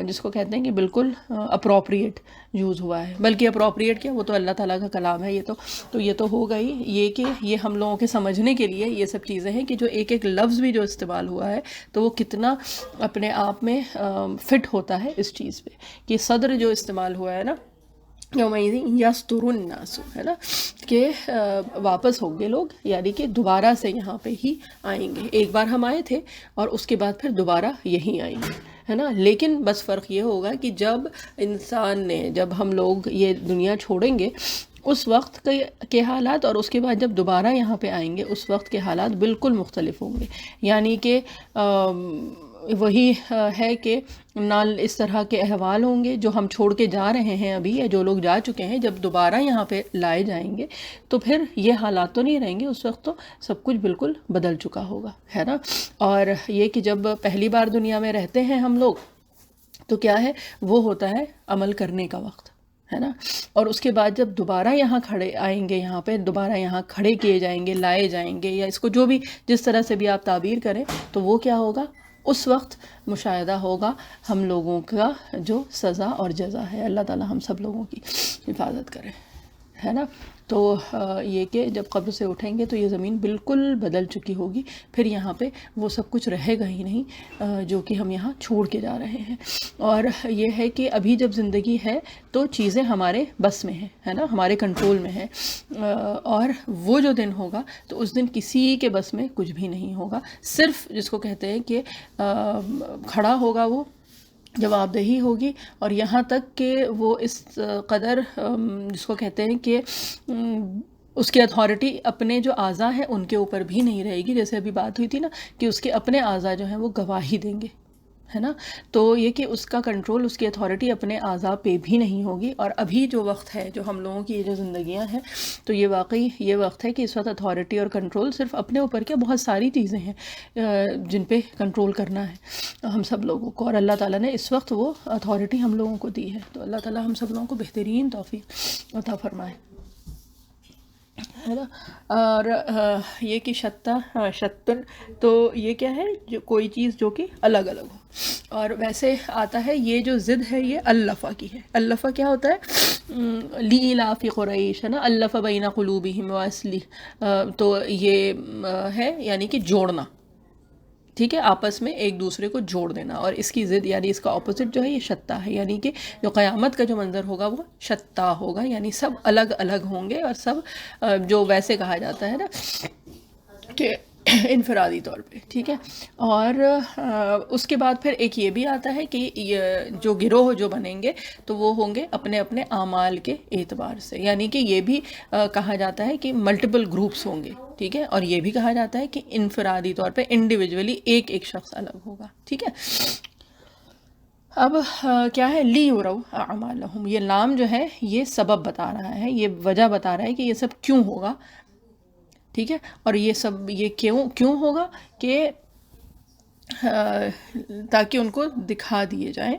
جس کو کہتے ہیں کہ بالکل اپروپریٹ یوز ہوا ہے، بلکہ اپروپریٹ کیا، وہ تو اللہ تعالیٰ کا کلام ہے، یہ تو ہوگا ہی. یہ کہ یہ ہم لوگوں کے سمجھنے کے لیے یہ سب چیزیں ہیں کہ جو ایک ایک لفظ بھی جو استعمال ہوا ہے تو وہ کتنا اپنے آپ میں فٹ ہوتا ہے اس چیز پہ. کہ صدر جو استعمال ہوا ہے نا، یستر الناس، ہے نا، کہ واپس ہوں گے لوگ، یعنی کہ دوبارہ سے یہاں پہ ہی آئیں گے. ایک بار ہم آئے تھے اور اس کے بعد پھر دوبارہ یہیں آئیں گے، ہے نا. لیکن بس فرق یہ ہوگا کہ جب انسان نے، جب ہم لوگ یہ دنیا چھوڑیں گے اس وقت کے حالات، اور اس کے بعد جب دوبارہ یہاں پہ آئیں گے اس وقت کے حالات بالکل مختلف ہوں گے. یعنی کہ وہی ہے کہ نہ اس طرح کے احوال ہوں گے جو ہم چھوڑ کے جا رہے ہیں ابھی، یا جو لوگ جا چکے ہیں. جب دوبارہ یہاں پہ لائے جائیں گے تو پھر یہ حالات تو نہیں رہیں گے، اس وقت تو سب کچھ بالکل بدل چکا ہوگا، ہے نا. اور یہ کہ جب پہلی بار دنیا میں رہتے ہیں ہم لوگ تو کیا ہے، وہ ہوتا ہے عمل کرنے کا وقت، ہے نا. اور اس کے بعد جب دوبارہ یہاں کھڑے آئیں گے، یہاں پہ دوبارہ یہاں کھڑے کیے جائیں گے، لائے جائیں گے، یا اس کو جو بھی جس طرح سے بھی آپ تعبیر کریں، تو وہ کیا ہوگا، اس وقت مشاہدہ ہوگا ہم لوگوں کا جو سزا اور جزا ہے. اللہ تعالیٰ ہم سب لوگوں کی حفاظت کرے، ہے نا. تو یہ کہ جب قبر سے اٹھیں گے تو یہ زمین بالکل بدل چکی ہوگی، پھر یہاں پہ وہ سب کچھ رہے گا ہی نہیں جو کہ ہم یہاں چھوڑ کے جا رہے ہیں. اور یہ ہے کہ ابھی جب زندگی ہے تو چیزیں ہمارے بس میں ہیں، ہے نا، ہمارے کنٹرول میں ہیں. اور وہ جو دن ہوگا تو اس دن کسی کے بس میں کچھ بھی نہیں ہوگا، صرف جس کو کہتے ہیں کہ کھڑا ہوگا وہ جواب دہی ہوگی. اور یہاں تک کہ وہ اس قدر جس کو کہتے ہیں کہ اس کی اتھارٹی اپنے جو اعضاء ہیں ان کے اوپر بھی نہیں رہے گی. جیسے ابھی بات ہوئی تھی نا کہ اس کے اپنے اعضاء جو ہیں وہ گواہی دیں گے، ہے نا. تو یہ کہ اس کا کنٹرول، اس کی اتھارٹی اپنے اعضاء پہ بھی نہیں ہوگی. اور ابھی جو وقت ہے، جو ہم لوگوں کی یہ جو زندگیاں ہیں، تو یہ واقعی یہ وقت ہے کہ اس وقت اتھارٹی اور کنٹرول صرف اپنے اوپر کیا، بہت ساری چیزیں ہیں جن پہ کنٹرول کرنا ہے ہم سب لوگوں کو، اور اللہ تعالیٰ نے اس وقت وہ اتھارٹی ہم لوگوں کو دی ہے. تو اللہ تعالیٰ ہم سب لوگوں کو بہترین توفیق عطا فرمائے، ہے نا. اور یہ کہ شتن، تو یہ کیا ہے، جو کوئی چیز جو کہ الگ الگ ہو. اور ویسے آتا ہے یہ جو ضد ہے یہ الفا کی ہے. الفا کیا ہوتا ہے، لیلاف قریش، ہے نا، الف بین قلوبہم واصلح، تو یہ ہے یعنی کہ جوڑنا، ٹھیک ہے، آپس میں ایک دوسرے کو جوڑ دینا. اور اس کی ضد یعنی اس کا اپوزٹ جو ہے یہ شتا ہے، یعنی کہ جو قیامت کا جو منظر ہوگا وہ شتا ہوگا، یعنی سب الگ الگ ہوں گے، اور سب جو ویسے کہا جاتا ہے نا کہ انفرادی طور پہ، ٹھیک ہے. اور اس کے بعد پھر ایک یہ بھی آتا ہے کہ یہ جو گروہ جو بنیں گے تو وہ ہوں گے اپنے اپنے اعمال کے اعتبار سے، یعنی کہ یہ بھی کہا جاتا ہے کہ ملٹیپل گروپس ہوں گے، ٹھیک ہے. اور یہ بھی کہا جاتا ہے کہ انفرادی طور پہ انڈیویجولی ایک ایک شخص الگ ہوگا، ٹھیک ہے. اب کیا ہے، لیُرَوْا اعمالہم، یہ لام جو ہے یہ سبب بتا رہا ہے، یہ وجہ بتا رہا ہے کہ یہ سب کیوں ہوگا، ٹھیک ہے. اور یہ سب یہ کیوں ہوگا کہ تاکہ ان کو دکھا دیے جائیں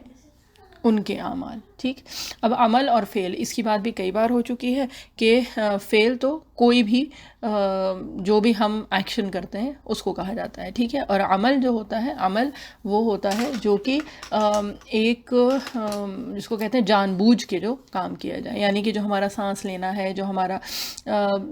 ان کے اعمال، ٹھیک. اب عمل اور فعل، اس کی بات بھی کئی بار ہو چکی ہے کہ فعل تو کوئی بھی جو بھی ہم ایکشن کرتے ہیں اس کو کہا جاتا ہے، ٹھیک ہے. اور عمل جو ہوتا ہے، عمل وہ ہوتا ہے جو کہ ایک جس کو کہتے ہیں جان بوجھ کے جو کام کیا جائے، یعنی کہ جو ہمارا سانس لینا ہے، جو ہمارا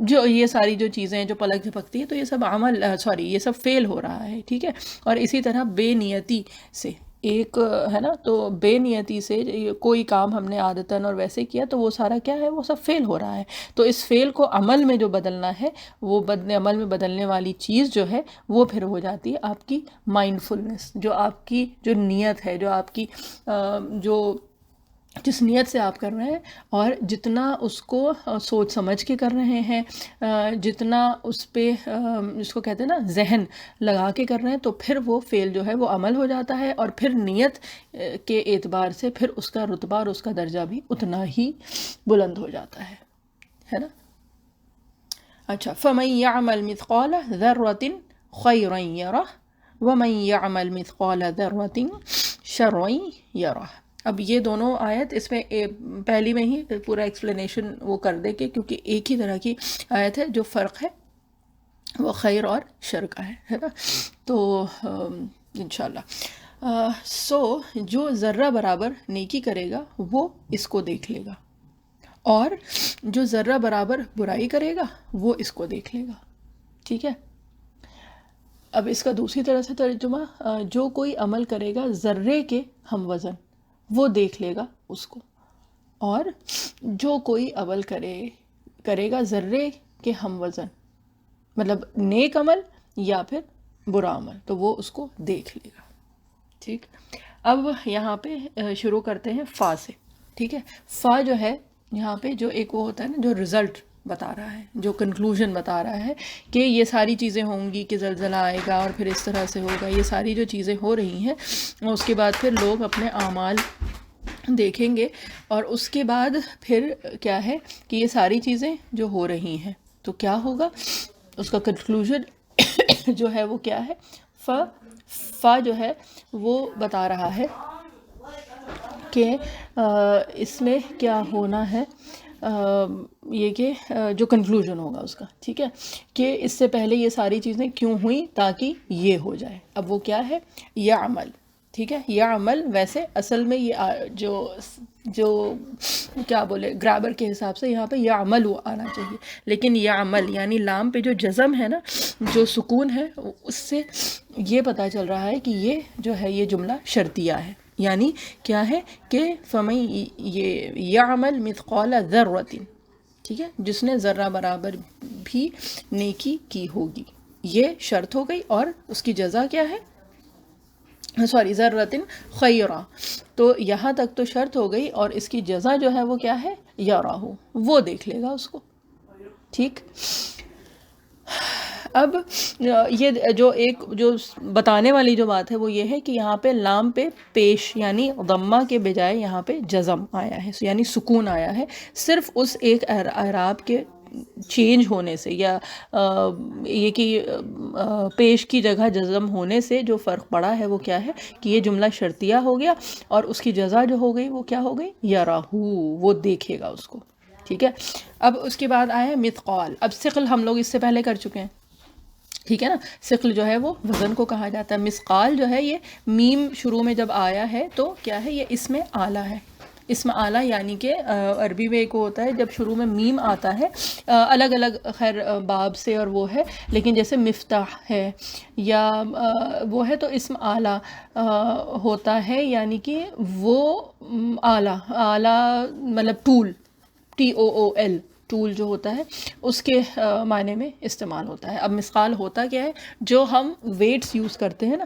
جو یہ ساری جو چیزیں جو پلک جھپکتی ہے، تو یہ سب عمل یہ سب فعل ہو رہا ہے، ٹھیک ہے. اور اسی طرح بے نیتی سے ایک ہے نا، تو بے نیتی سے کوئی کام ہم نے عادتاً اور ویسے کیا تو وہ سارا کیا ہے، وہ سب فیل ہو رہا ہے. تو اس فیل کو عمل میں جو بدلنا ہے، وہ عمل میں بدلنے والی چیز جو ہے وہ پھر ہو جاتی ہے آپ کی مائنڈ فلنس، جو آپ کی جو نیت ہے، جو آپ کی جو جس نیت سے آپ کر رہے ہیں، اور جتنا اس کو سوچ سمجھ کے کر رہے ہیں، جتنا اس پہ جس کو کہتے ہیں نا ذہن لگا کے کر رہے ہیں، تو پھر وہ فعل جو ہے وہ عمل ہو جاتا ہے، اور پھر نیت کے اعتبار سے پھر اس کا رتبہ اور اس کا درجہ بھی اتنا ہی بلند ہو جاتا ہے نا۔ اچھا، فَمَن يَعْمَلْ مِثْقَالَ ذَرَّةٍ خَيْرًا يَرَهُ وَمَن يَعْمَلْ مِثْقَالَ ذَرَّةٍ شَرًّا يَرَهُ۔ اب یہ دونوں آیت، اس میں پہلی میں ہی پورا ایکسپلینیشن وہ کر دے کہ کیونکہ ایک ہی طرح کی آیت ہے، جو فرق ہے وہ خیر اور شر کا ہے نا۔ تو انشاءاللہ جو ذرہ برابر نیکی کرے گا وہ اس کو دیکھ لے گا، اور جو ذرہ برابر برائی کرے گا وہ اس کو دیکھ لے گا، ٹھیک ہے۔ اب اس کا دوسری طرح سے ترجمہ، جو کوئی عمل کرے گا ذرے کے ہم وزن وہ دیکھ لے گا اس کو، اور جو کوئی عمل کرے گا ذرے کے ہم وزن، مطلب نیک عمل یا پھر برا عمل، تو وہ اس کو دیکھ لے گا، ٹھیک۔ اب یہاں پہ شروع کرتے ہیں فا سے، ٹھیک ہے۔ فا جو ہے یہاں پہ جو ایک وہ ہوتا ہے نا، جو رزلٹ بتا رہا ہے، جو کنکلوژن بتا رہا ہے کہ یہ ساری چیزیں ہوں گی، کہ زلزلہ آئے گا اور پھر اس طرح سے ہوگا، یہ ساری جو چیزیں ہو رہی ہیں، اس کے بعد پھر لوگ اپنے اعمال دیکھیں گے، اور اس کے بعد پھر کیا ہے کہ یہ ساری چیزیں جو ہو رہی ہیں تو کیا ہوگا، اس کا کنکلوژن جو ہے وہ کیا ہے، فا جو ہے وہ بتا رہا ہے کہ اس میں کیا ہونا ہے، یہ کہ جو کنکلوژن ہوگا اس کا، ٹھیک ہے، کہ اس سے پہلے یہ ساری چیزیں کیوں ہوئیں، تاکہ یہ ہو جائے۔ اب وہ کیا ہے، یا عمل، ٹھیک ہے۔ یا عمل ویسے اصل میں یہ جو کیا بولے گرامر کے حساب سے یہاں پہ یا عمل آنا چاہیے، لیکن یا عمل یعنی لام پہ جو جزم ہے نا، جو سکون ہے، اس سے یہ پتہ چل رہا ہے کہ یہ جو ہے یہ جملہ شرطیہ ہے، یعنی کیا ہے کہ فَمَن يَعْمَلْ مِثْقَالَ ذَرَّةٍ، ٹھیک ہے، جس نے ذرہ برابر بھی نیکی کی ہوگی، یہ شرط ہو گئی، اور اس کی جزا کیا ہے، ذرۃ خیرہ، تو یہاں تک تو شرط ہو گئی، اور اس کی جزا جو ہے وہ کیا ہے، یراہ، وہ دیکھ لے گا اس کو، ٹھیک۔ اب یہ جو بتانے والی جو بات ہے وہ یہ ہے کہ یہاں پہ لام پہ پیش یعنی ضمہ کے بجائے یہاں پہ جزم آیا ہے، یعنی سکون آیا ہے، صرف اس ایک اعراب کے چینج ہونے سے، یا یہ کہ پیش کی جگہ جزم ہونے سے جو فرق پڑا ہے وہ کیا ہے کہ یہ جملہ شرطیہ ہو گیا، اور اس کی جزا جو ہو گئی وہ کیا ہو گئی، یراہو، وہ دیکھے گا اس کو، ٹھیک ہے۔ اب اس کے بعد آیا ہے مثقال۔ اب ثقل ہم لوگ اس سے پہلے کر چکے ہیں، ٹھیک ہے نا۔ ثقل جو ہے وہ وزن کو کہا جاتا ہے۔ مثقال جو ہے یہ میم شروع میں جب آیا ہے تو کیا ہے، یہ اسم اعلیٰ ہے، اسم اعلیٰ، یعنی کہ عربی میں ایک ہوتا ہے جب شروع میں میم آتا ہے، الگ الگ خیر باب سے اور وہ ہے، لیکن جیسے مفتاح ہے یا وہ ہے تو اسم اعلیٰ ہوتا ہے، یعنی کہ وہ اعلیٰ مطلب ٹول، TOOL، ٹول جو ہوتا ہے اس کے معنی میں استعمال ہوتا ہے۔ اب مثقال ہوتا کیا ہے، جو ہم ویٹس یوز کرتے ہیں نا،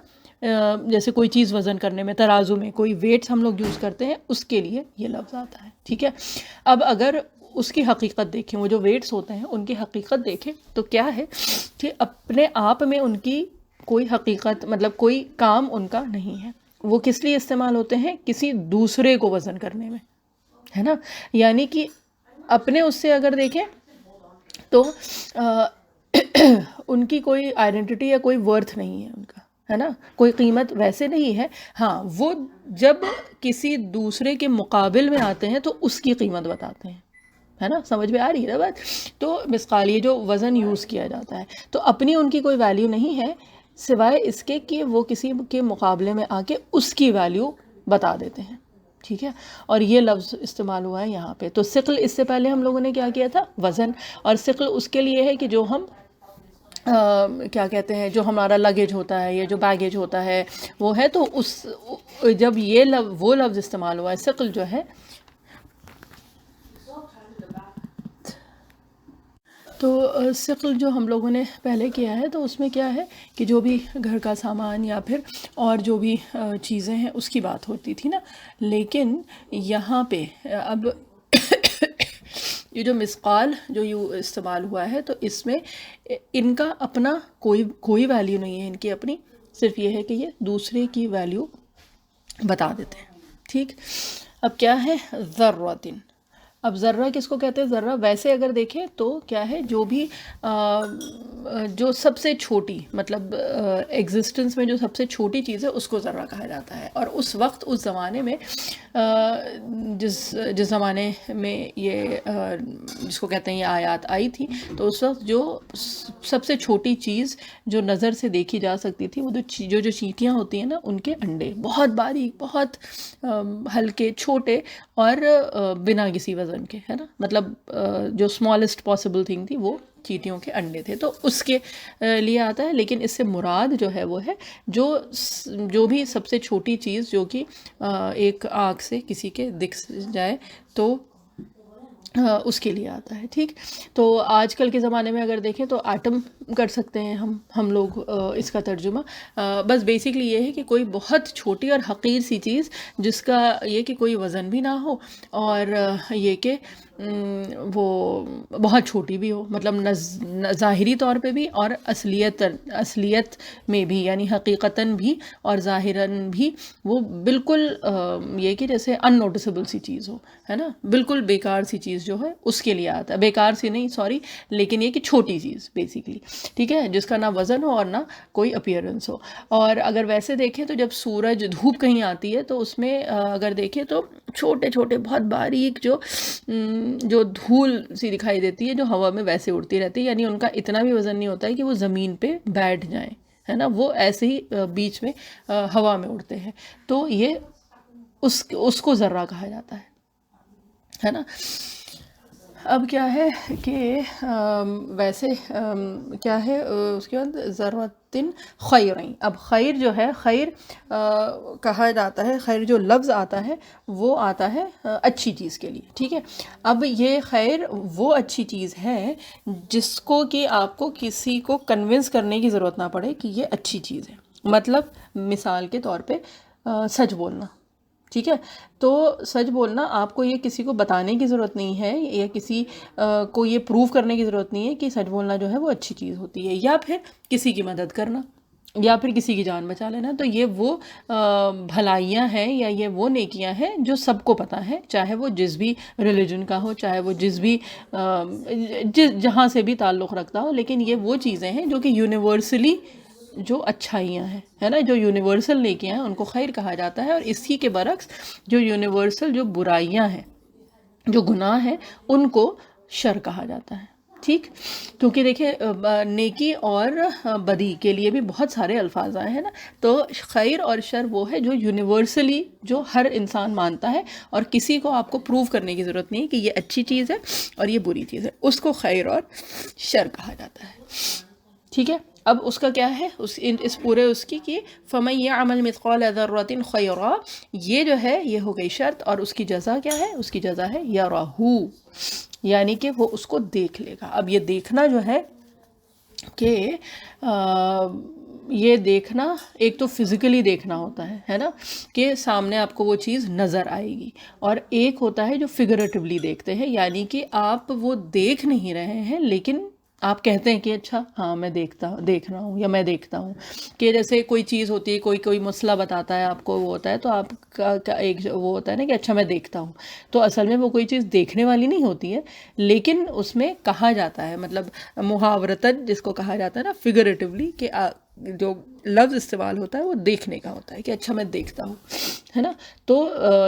جیسے کوئی چیز وزن کرنے میں، ترازو میں کوئی ویٹس ہم لوگ یوز کرتے ہیں، اس کے لیے یہ لفظ آتا ہے، ٹھیک ہے۔ اب اگر اس کی حقیقت دیکھیں، وہ جو ویٹس ہوتے ہیں ان کی حقیقت دیکھیں تو کیا ہے کہ اپنے آپ میں ان کی کوئی حقیقت، مطلب کوئی کام ان کا نہیں ہے، وہ کس لیے استعمال ہوتے ہیں، کسی دوسرے کو وزن کرنے میں، ہے نا۔ یعنی کہ اپنے اس سے اگر دیکھیں تو ان کی کوئی آئیڈینٹی یا کوئی ورتھ نہیں ہے ان کا، ہے نا، کوئی قیمت ویسے نہیں ہے۔ ہاں، وہ جب کسی دوسرے کے مقابل میں آتے ہیں تو اس کی قیمت بتاتے ہیں، ہے نا، سمجھ میں آ رہی ہے نا بات۔ تو مثقال یہ جو وزن یوز کیا جاتا ہے، تو اپنی ان کی کوئی ویلیو نہیں ہے، سوائے اس کے کہ وہ کسی کے مقابلے میں آ کے اس کی ویلیو بتا دیتے ہیں، ٹھیک ہے۔ اور یہ لفظ استعمال ہوا ہے یہاں پہ۔ تو ثقل اس سے پہلے ہم لوگوں نے کیا کیا تھا، وزن، اور ثقل اس کے لیے ہے کہ جو ہم کیا کہتے ہیں، جو ہمارا لگیج ہوتا ہے یا جو بیگیج ہوتا ہے وہ ہے، تو اس جب یہ وہ لفظ استعمال ہوا ہے ثقل جو ہے، تو ثقل جو ہم لوگوں نے پہلے کیا ہے تو اس میں کیا ہے کہ جو بھی گھر کا سامان یا پھر اور جو بھی چیزیں ہیں اس کی بات ہوتی تھی نا، لیکن یہاں پہ اب یہ جو مثقال جو استعمال ہوا ہے تو اس میں ان کا اپنا کوئی ویلیو نہیں ہے، ان کی اپنی، صرف یہ ہے کہ یہ دوسرے کی ویلیو بتا دیتے ہیں، ٹھیک۔ اب کیا ہے ذرۃ، اب ذرہ کس کو کہتے ہیں؟ ذرہ ویسے اگر دیکھیں تو کیا ہے، جو بھی جو سب سے چھوٹی، مطلب ایگزسٹنس میں جو سب سے چھوٹی چیز ہے اس کو ذرہ کہا جاتا ہے۔ اور اس وقت اس زمانے میں جس زمانے میں یہ جس کو کہتے ہیں یہ آیات آئی تھی، تو اس وقت جو سب سے چھوٹی چیز جو نظر سے دیکھی جا سکتی تھی وہ جو چیٹیاں ہوتی ہیں نا، ان کے انڈے بہت باریک، بہت ہلکے، چھوٹے اور بنا کسی وزن کے، ہے نا، مطلب جو اسمالسٹ پاسبل تھنگ تھی وہ چیٹیوں کے انڈے تھے، تو اس کے لیے آتا ہے۔ لیکن اس سے مراد جو ہے وہ ہے جو بھی سب سے چھوٹی چیز جو کہ ایک آنکھ سے کسی کے دکھ جائے تو اس کے لیے آتا ہے، ٹھیک۔ تو آج کل کے زمانے میں اگر دیکھیں تو ایٹم کر سکتے ہیں ہم لوگ اس کا ترجمہ، بس بیسکلی یہ ہے کہ کوئی بہت چھوٹی اور حقیر سی چیز جس کا یہ کہ کوئی وزن بھی نہ ہو اور یہ کہ وہ بہت چھوٹی بھی ہو، مطلب ظاہری طور پہ بھی اور اصلیت میں بھی، یعنی حقیقتاً بھی اور ظاہراً بھی وہ بالکل یہ کہ جیسے ان نوٹسبل سی چیز ہو، ہے نا، بالکل بیکار سی چیز جو ہے اس کے لیے آتا ہے، بیکار سی نہیں، سوری، لیکن یہ کہ چھوٹی چیز بیسکلی، ٹھیک ہے، جس کا نہ وزن ہو اور نہ کوئی اپیئرنس ہو۔ اور اگر ویسے دیکھیں تو جب سورج دھوپ کہیں آتی ہے تو اس میں اگر دیکھیں تو چھوٹے چھوٹے بہت باریک جو دھول سی دکھائی دیتی ہے جو ہوا میں ویسے اڑتی رہتی ہے، یعنی ان کا اتنا بھی وزن نہیں ہوتا ہے کہ وہ زمین پہ بیٹھ جائیں، ہے نا، وہ ایسے ہی بیچ میں ہوا میں اڑتے ہیں، تو یہ اس کو ذرہ کہا جاتا ہے نا۔ اب کیا ہے کہ ویسے کیا ہے اس کے بعد ذرۃ خیرین، اب خیر جو ہے، خیر کہا جاتا ہے، خیر جو لفظ آتا ہے وہ آتا ہے اچھی چیز کے لیے، ٹھیک ہے۔ اب یہ خیر وہ اچھی چیز ہے جس کو کہ آپ کو کسی کو کنونس کرنے کی ضرورت نہ پڑے کہ یہ اچھی چیز ہے، مطلب مثال کے طور پہ سچ بولنا، ٹھیک ہے۔ تو سچ بولنا آپ کو یہ کسی کو بتانے کی ضرورت نہیں ہے یا کسی کو یہ پروو کرنے کی ضرورت نہیں ہے کہ سچ بولنا جو ہے وہ اچھی چیز ہوتی ہے، یا پھر کسی کی مدد کرنا یا پھر کسی کی جان بچا لینا، تو یہ وہ بھلائیاں ہیں یا یہ وہ نیکیاں ہیں جو سب کو پتہ ہے، چاہے وہ جس بھی ریلیجن کا ہو، چاہے وہ جس بھی جہاں سے بھی تعلق رکھتا ہو، لیکن یہ وہ چیزیں ہیں جو کہ یونیورسلی جو اچھائیاں ہیں، ہے نا، جو یونیورسل نیکیاں ہیں ان کو خیر کہا جاتا ہے۔ اور اسی کے برعکس جو یونیورسل جو برائیاں ہیں، جو گناہ ہیں، ان کو شر کہا جاتا ہے، ٹھیک۔ کیونکہ دیکھیں نیکی اور بدی کے لیے بھی بہت سارے الفاظ آئے ہیں نا، تو خیر اور شر وہ ہے جو یونیورسلی جو ہر انسان مانتا ہے اور کسی کو آپ کو پروو کرنے کی ضرورت نہیں کہ یہ اچھی چیز ہے اور یہ بری چیز ہے، اس کو خیر اور شر کہا جاتا ہے، ٹھیک ہے۔ اب اس کا کیا ہے اس پورے اس کی کہ فَمَن يَعْمَلْ مِثْقَالَ ذَرَّةٍ خَيْرًا، یہ جو ہے یہ ہو گئی شرط، اور اس کی جزا کیا ہے؟ اس کی جزا ہے يَرَهُ، یعنی کہ وہ اس کو دیکھ لے گا۔ اب یہ دیکھنا جو ہے کہ یہ دیکھنا ایک تو فزیکلی دیکھنا ہوتا ہے نا، کہ سامنے آپ کو وہ چیز نظر آئے گی، اور ایک ہوتا ہے جو فگریٹیولی دیکھتے ہیں، یعنی کہ آپ وہ دیکھ نہیں رہے ہیں لیکن آپ کہتے ہیں کہ اچھا ہاں میں دیکھ رہا ہوں یا میں دیکھتا ہوں، کہ جیسے کوئی چیز ہوتی ہے، کوئی مسئلہ بتاتا ہے آپ کو، وہ ہوتا ہے تو آپ کا ایک وہ ہوتا ہے نا کہ اچھا میں دیکھتا ہوں، تو اصل میں وہ کوئی چیز دیکھنے والی نہیں ہوتی ہے، لیکن اس میں کہا جاتا ہے، مطلب محاورتاً جس کو کہا جاتا ہے نا فگریٹیولی، کہ جو لفظ استعمال ہوتا ہے وہ دیکھنے کا ہوتا ہے کہ اچھا میں دیکھتا ہوں، ہے نا۔ تو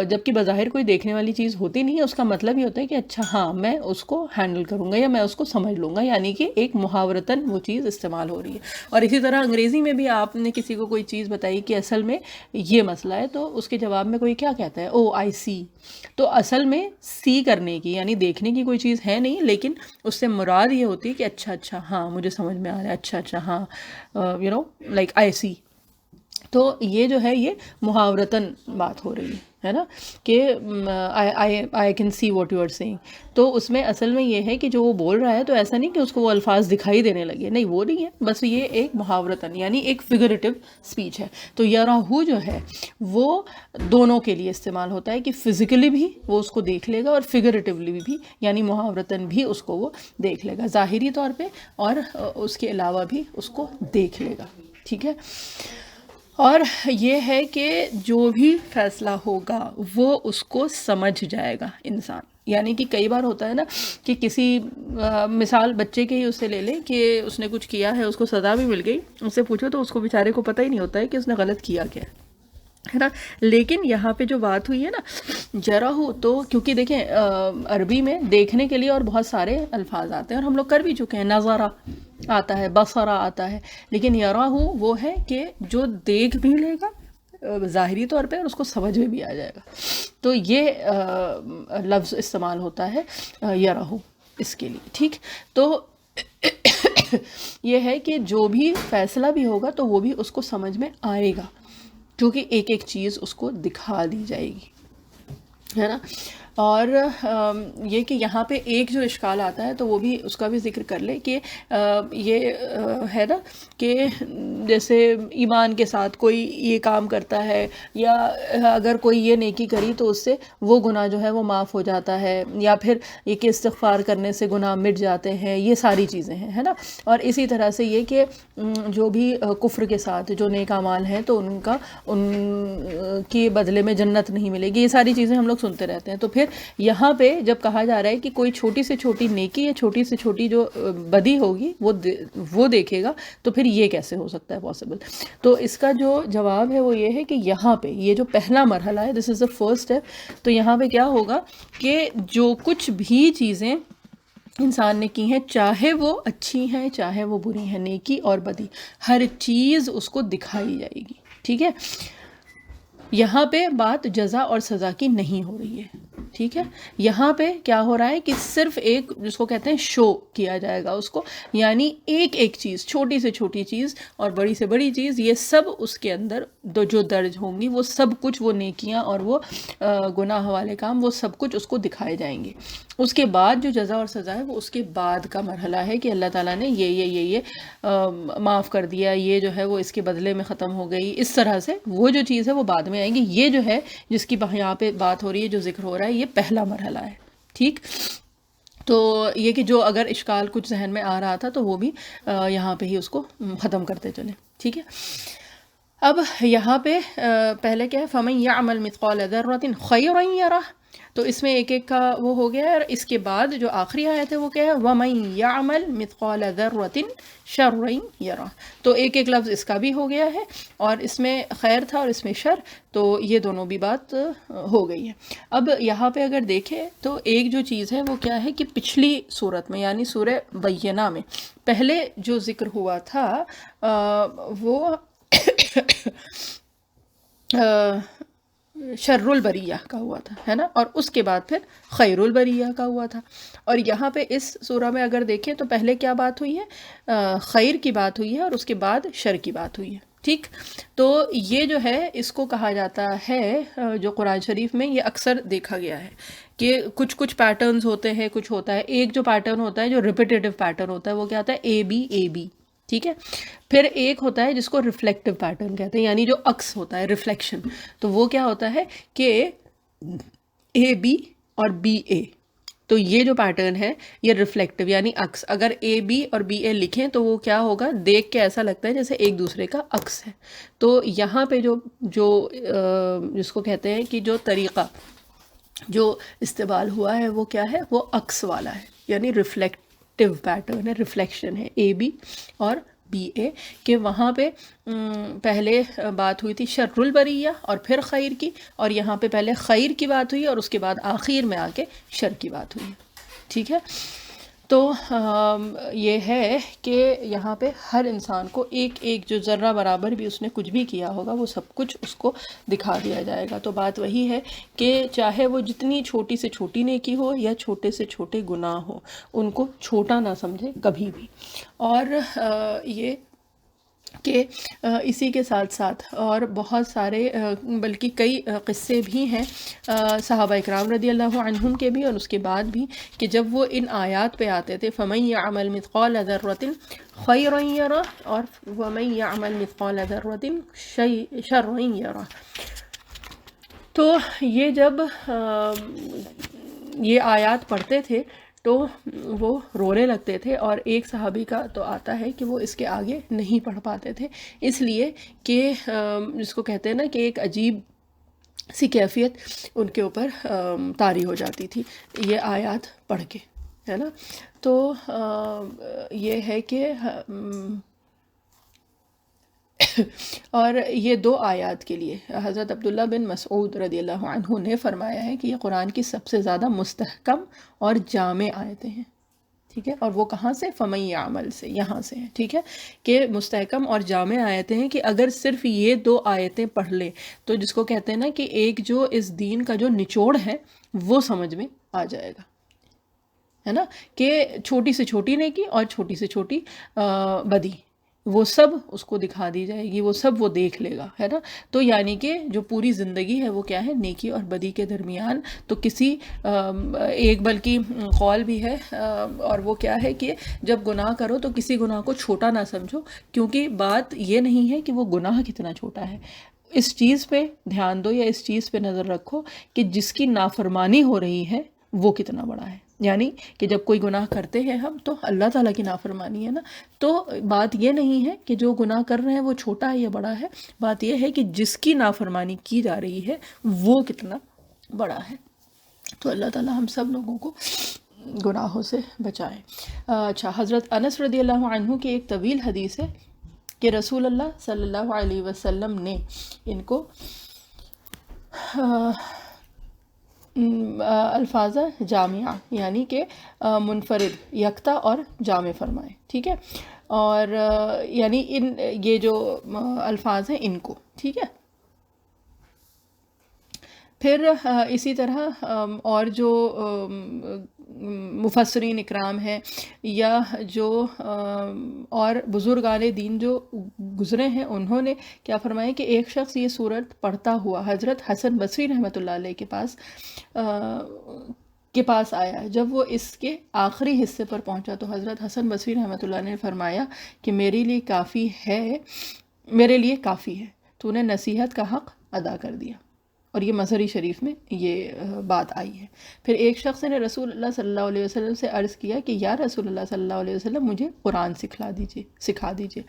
جبکہ بظاہر کوئی دیکھنے والی چیز ہوتی نہیں ہے، اس کا مطلب یہ ہوتا ہے کہ اچھا ہاں میں اس کو ہینڈل کروں گا یا میں اس کو سمجھ لوں گا، یعنی کہ ایک محاورتاً وہ چیز استعمال ہو رہی ہے۔ اور اسی طرح انگریزی میں بھی آپ نے کسی کو کوئی چیز بتائی کہ اصل میں یہ مسئلہ ہے، تو اس کے جواب میں کوئی کیا کہتا ہے؟ او آئی سی، تو اصل میں سی کرنے کی یعنی دیکھنے کی کوئی چیز ہے نہیں، لیکن اس سے مراد یہ ہوتی ہے کہ اچھا ہاں مجھے سمجھ میں آ رہا ہے، اچھا ہاں لائک آئی سی، تو یہ جو ہے یہ محاورتاً بات ہو رہی ہے نا، کہ I can see what you are seeing. تو اس میں اصل میں یہ ہے کہ جو وہ بول رہا ہے تو ایسا نہیں کہ اس کو وہ الفاظ دکھائی دینے لگے، نہیں وہ نہیں ہے، بس یہ ایک محاورتاً یعنی ایک فگریٹو اسپیچ ہے. تو یراہو جو ہے وہ دونوں کے لیے استعمال ہوتا ہے کہ فزیکلی بھی وہ اس کو دیکھ لے گا اور فگریٹیولی بھی یعنی محاورتاً بھی اس کو وہ دیکھ لے گا، ظاہری طور پہ اور اس کے علاوہ بھی اس کو دیکھ لے گا. ٹھیک ہے. اور یہ ہے کہ جو بھی فیصلہ ہوگا وہ اس کو سمجھ جائے گا انسان. یعنی کہ کئی بار ہوتا ہے نا کہ کسی مثال بچے کے ہی اس سے لے لیں کہ اس نے کچھ کیا ہے، اس کو سزا بھی مل گئی، اس سے پوچھو تو اس کو بیچارے کو پتہ ہی نہیں ہوتا ہے کہ اس نے غلط کیا کیا ہے نا. لیکن یہاں پہ جو بات ہوئی ہے نا جراحو، تو کیونکہ دیکھیں عربی میں دیکھنے کے لیے اور بہت سارے الفاظ آتے ہیں اور ہم لوگ کر بھی چکے ہیں، نظرہ آتا ہے، بصرہ آتا ہے، لیکن یراہو وہ ہے کہ جو دیکھ بھی لے گا ظاہری طور پہ اور اس کو سمجھ میں بھی آ جائے گا. تو یہ لفظ استعمال ہوتا ہے یراہو اس کے لیے. ٹھیک. تو یہ ہے کہ جو بھی فیصلہ بھی ہوگا تو وہ بھی اس کو سمجھ میں آئے گا، کیونکہ ایک ایک چیز اس کو دکھا دی جائے گی، ہے نا. اور یہ کہ یہاں پہ ایک جو اشکال آتا ہے تو وہ بھی اس کا بھی ذکر کر لے کہ یہ ہے نا کہ جیسے ایمان کے ساتھ کوئی یہ کام کرتا ہے یا اگر کوئی یہ نیکی کری تو اس سے وہ گناہ جو ہے وہ معاف ہو جاتا ہے، یا پھر یہ کہ استغفار کرنے سے گناہ مٹ جاتے ہیں، یہ ساری چیزیں ہیں، ہے نا. اور اسی طرح سے یہ کہ جو بھی کفر کے ساتھ جو نیک اعمال ہیں تو ان کے بدلے میں جنت نہیں ملے گی، یہ ساری چیزیں ہم لوگ سنتے رہتے ہیں. تو پھر یہاں پہ جب کہا جا رہا ہے کہ کوئی چھوٹی سے چھوٹی نیکی یا چھوٹی سے چھوٹی جو بدی ہوگی وہ دیکھے گا، تو پھر یہ کیسے ہو سکتا ہے پاسبل. تو اس کا جو جواب ہے وہ یہ ہے کہ یہاں پہ یہ جو پہلا مرحلہ ہے، دس از دا فرسٹ اسٹیپ. تو یہاں پہ کیا ہوگا کہ جو کچھ بھی چیزیں انسان نے کی ہیں، چاہے وہ اچھی ہیں چاہے وہ بری ہیں، نیکی اور بدی، ہر چیز اس کو دکھائی جائے گی. ٹھیک ہے. یہاں پہ بات جزا اور سزا کی نہیں ہو رہی ہے. ٹھیک ہے. یہاں پہ کیا ہو رہا ہے کہ صرف ایک جس کو کہتے ہیں شو کیا جائے گا اس کو، یعنی ایک ایک چیز، چھوٹی سے چھوٹی چیز اور بڑی سے بڑی چیز، یہ سب اس کے اندر جو درج ہوں گی، وہ سب کچھ، وہ نیکیاں اور وہ گناہ والے کام، وہ سب کچھ اس کو دکھائے جائیں گے. اس کے بعد جو جزا اور سزا ہے وہ اس کے بعد کا مرحلہ ہے کہ اللہ تعالیٰ نے یہ معاف کر دیا، یہ جو ہے وہ اس کے بدلے میں ختم ہو گئی، اس طرح سے وہ جو چیز ہے وہ بعد میں آئیں گی. یہ جو ہے جس کی یہاں پہ بات ہو رہی ہے، جو ذکر ہو رہا ہے، یہ پہلا مرحلہ ہے. ٹھیک. تو یہ کہ جو اگر اشکال کچھ ذہن میں آ رہا تھا تو وہ بھی یہاں پہ ہی اس کو ختم کرتے چلیں. ٹھیک ہے. اب یہاں پہ پہلے کیا ہے، فَمَن يَعْمَلْ مِثْقَالَ ذَرَّةٍ خَيْرًا يَرَهُ، تو اس میں ایک ایک کا وہ ہو گیا ہے. اور اس کے بعد جو آخری آیت ہے وہ کیا ہے، وَمَن يَعْمَلْ مِثْقَالَ ذَرَّةٍ شَرًّا يَرَهُ. تو ایک ایک لفظ اس کا بھی ہو گیا ہے، اور اس میں خیر تھا اور اس میں شر، تو یہ دونوں بھی بات ہو گئی ہے. اب یہاں پہ اگر دیکھیں تو ایک جو چیز ہے وہ کیا ہے کہ پچھلی صورت میں یعنی سورہ بینہ میں پہلے جو ذکر ہوا تھا وہ شر البریہ کا ہوا تھا، ہے نا، اور اس کے بعد پھر خیر البریہ کا ہوا تھا. اور یہاں پہ اس سورہ میں اگر دیکھیں تو پہلے کیا بات ہوئی ہے، خیر کی بات ہوئی ہے اور اس کے بعد شر کی بات ہوئی ہے. ٹھیک. تو یہ جو ہے اس کو کہا جاتا ہے، جو قرآن شریف میں یہ اکثر دیکھا گیا ہے کہ کچھ پیٹرنز ہوتے ہیں، کچھ ہوتا ہے ایک جو پیٹرن ہوتا ہے جو ریپیٹیٹیو پیٹرن ہوتا ہے، وہ کیا ہوتا ہے اے بی اے بی. ٹھیک ہے. پھر ایک ہوتا ہے جس کو ریفلیکٹیو پیٹرن کہتے ہیں، یعنی جو عکس ہوتا ہے، ریفلیکشن. تو وہ کیا ہوتا ہے کہ اے بی اور بی اے. تو یہ جو پیٹرن ہے یہ ریفلیکٹیو یعنی عکس. اگر اے بی اور بی اے لکھیں تو وہ کیا ہوگا، دیکھ کے ایسا لگتا ہے جیسے ایک دوسرے کا عکس ہے. تو یہاں پہ جو جس کو کہتے ہیں کہ جو طریقہ جو استعمال ہوا ہے وہ کیا ہے، وہ عکس والا ہے، یعنی ریفلیکٹیو پیٹرن ہے، ریفلیکشن ہے اے بی اور بی اے. کہ وہاں پہ پہلے بات ہوئی تھی شر البریہ اور پھر خیر کی، اور یہاں پہ پہلے خیر کی بات ہوئی اور اس کے بعد آخر میں آ کے شر کی بات ہوئی. ٹھیک ہے. تو یہ ہے کہ یہاں پہ ہر انسان کو ایک ایک جو ذرہ برابر بھی اس نے کچھ بھی کیا ہوگا وہ سب کچھ اس کو دکھا دیا جائے گا. تو بات وہی ہے کہ چاہے وہ جتنی چھوٹی سے چھوٹی نیکی ہو یا چھوٹے سے چھوٹے گناہ ہو، ان کو چھوٹا نہ سمجھے کبھی بھی. اور یہ کہ اسی کے ساتھ ساتھ اور بہت سارے بلکہ کئی قصے بھی ہیں صحابہ اکرام رضی اللہ عنہم کے بھی اور اس کے بعد بھی، کہ جب وہ ان آیات پہ آتے تھے فَمَن يَعْمَلْ مِثْقَالَ ذَرَّةٍ خَيْرًا يَرَهُ اور وَمَن يَعْمَلْ مِثْقَالَ ذَرَّةٍ شَرًّا يَرَهُ، تو یہ جب یہ آیات پڑھتے تھے تو وہ رونے لگتے تھے، اور ایک صحابی کا تو آتا ہے کہ وہ اس کے آگے نہیں پڑھ پاتے تھے، اس لیے کہ جس کو کہتے ہیں نا کہ ایک عجیب سی کیفیت ان کے اوپر طاری ہو جاتی تھی یہ آیات پڑھ کے، ہے نا۔ تو یہ ہے کہ اور یہ دو آیات کے لیے حضرت عبداللہ بن مسعود رضی اللہ عنہ نے فرمایا ہے کہ یہ قرآن کی سب سے زیادہ مستحکم اور جامع آیتیں ہیں، ٹھیک ہے، اور وہ کہاں سے؟ فَمَن يَعْمَل سے، یہاں سے ہے، ٹھیک ہے، کہ مستحکم اور جامع آیتیں ہیں کہ اگر صرف یہ دو آیتیں پڑھ لے تو جس کو کہتے ہیں نا کہ ایک جو اس دین کا جو نچوڑ ہے وہ سمجھ میں آ جائے گا، ہے نا، کہ چھوٹی سے چھوٹی نیکی اور چھوٹی سے چھوٹی بدی وہ سب اس کو دکھا دی جائے گی، وہ سب وہ دیکھ لے گا، ہے نا۔ تو یعنی کہ جو پوری زندگی ہے وہ کیا ہے؟ نیکی اور بدی کے درمیان، تو کسی ایک بلکہ قول بھی ہے اور وہ کیا ہے کہ جب گناہ کرو تو کسی گناہ کو چھوٹا نہ سمجھو، کیونکہ بات یہ نہیں ہے کہ وہ گناہ کتنا چھوٹا ہے، اس چیز پہ دھیان دو یا اس چیز پہ نظر رکھو کہ جس کی نافرمانی ہو رہی ہے وہ کتنا بڑا ہے، یعنی کہ جب کوئی گناہ کرتے ہیں ہم تو اللہ تعالیٰ کی نافرمانی ہے نا، تو بات یہ نہیں ہے کہ جو گناہ کر رہے ہیں وہ چھوٹا ہے یا بڑا ہے، بات یہ ہے کہ جس کی نافرمانی کی جا رہی ہے وہ کتنا بڑا ہے۔ تو اللہ تعالیٰ ہم سب لوگوں کو گناہوں سے بچائے۔ اچھا، حضرت انس رضی اللہ عنہ کی ایک طویل حدیث ہے کہ رسول اللہ صلی اللہ علیہ وسلم نے ان کو الفاظ جامعہ یعنی کہ منفرد، یکتا اور جامع فرمائے، ٹھیک ہے، اور یعنی ان یہ جو الفاظ ہیں ان کو، ٹھیک ہے۔ پھر اسی طرح اور جو مفسرین اکرام ہیں یا جو اور بزرگان دین جو گزرے ہیں انہوں نے کیا فرمایا کہ ایک شخص یہ سورت پڑھتا ہوا حضرت حسن بصری رحمۃ اللہ علیہ کے پاس آیا، جب وہ اس کے آخری حصے پر پہنچا تو حضرت حسن بصری رحمۃ اللہ نے فرمایا کہ میرے لیے کافی ہے، تو نے نصیحت کا حق ادا کر دیا، اور یہ مظہری شریف میں یہ بات آئی ہے۔ پھر ایک شخص نے رسول اللہ صلی اللہ علیہ وسلم سے عرض کیا کہ یا رسول اللہ صلی اللہ علیہ وسلم مجھے قرآن سکھا دیجئے۔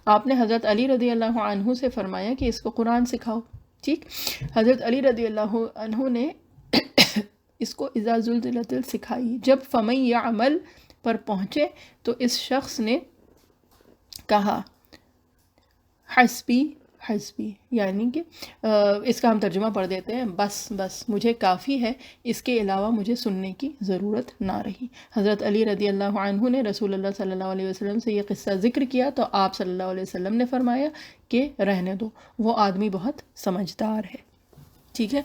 آپ نے حضرت علی رضی اللہ عنہ سے فرمایا کہ اس کو قرآن سکھاؤ، ٹھیک۔ حضرت علی رضی اللہ عنہ نے اس کو اذا زلزلت سکھائی، جب فمن یعمل پر پہنچے تو اس شخص نے کہا حسبی یعنی کہ اس کا ہم ترجمہ پڑھ دیتے ہیں، بس مجھے کافی ہے، اس کے علاوہ مجھے سننے کی ضرورت نہ رہی۔ حضرت علی رضی اللہ عنہ نے رسول اللہ صلی اللہ علیہ وسلم سے یہ قصہ ذکر کیا تو آپ صلی اللہ علیہ وسلم نے فرمایا کہ رہنے دو، وہ آدمی بہت سمجھدار ہے، ٹھیک ہے۔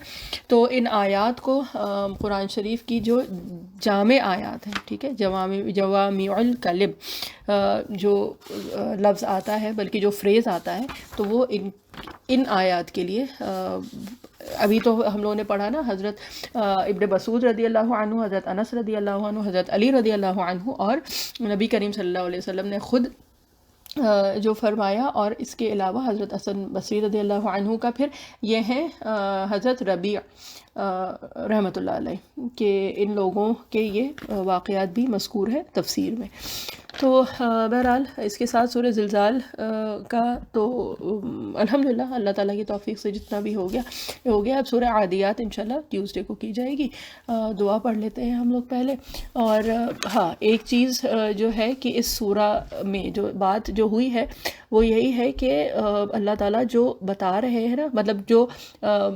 تو ان آیات کو قرآن شریف کی جو جامع آیات ہیں، ٹھیک ہے، جوامع الکلم جو لفظ آتا ہے بلکہ جو فریز آتا ہے تو وہ ان آیات کے لیے ابھی تو ہم لوگوں نے پڑھا نا، حضرت ابن مسعود رضی اللہ عنہ، حضرت انس رضی اللہ عنہ، حضرت علی رضی اللہ عنہ، اور نبی کریم صلی اللہ علیہ وسلم نے خود جو فرمایا، اور اس کے علاوہ حضرت حسن بصری رضی اللہ عنہ کا پھر یہ ہے حضرت ربیع رحمۃ اللہ علیہ، کہ ان لوگوں کے یہ واقعات بھی مذکور ہے تفسیر میں۔ تو بہرحال اس کے ساتھ سورہ زلزال کا تو الحمدللہ اللہ تعالیٰ کی توفیق سے جتنا بھی ہو گیا۔ اب سورہ عادیات انشاءاللہ ٹیوزڈے کو کی جائے گی۔ دعا پڑھ لیتے ہیں ہم لوگ پہلے، اور ہاں ایک چیز جو ہے کہ اس سورہ میں جو بات جو ہوئی ہے وہ یہی ہے کہ اللہ تعالیٰ جو بتا رہے ہیں نا، مطلب جو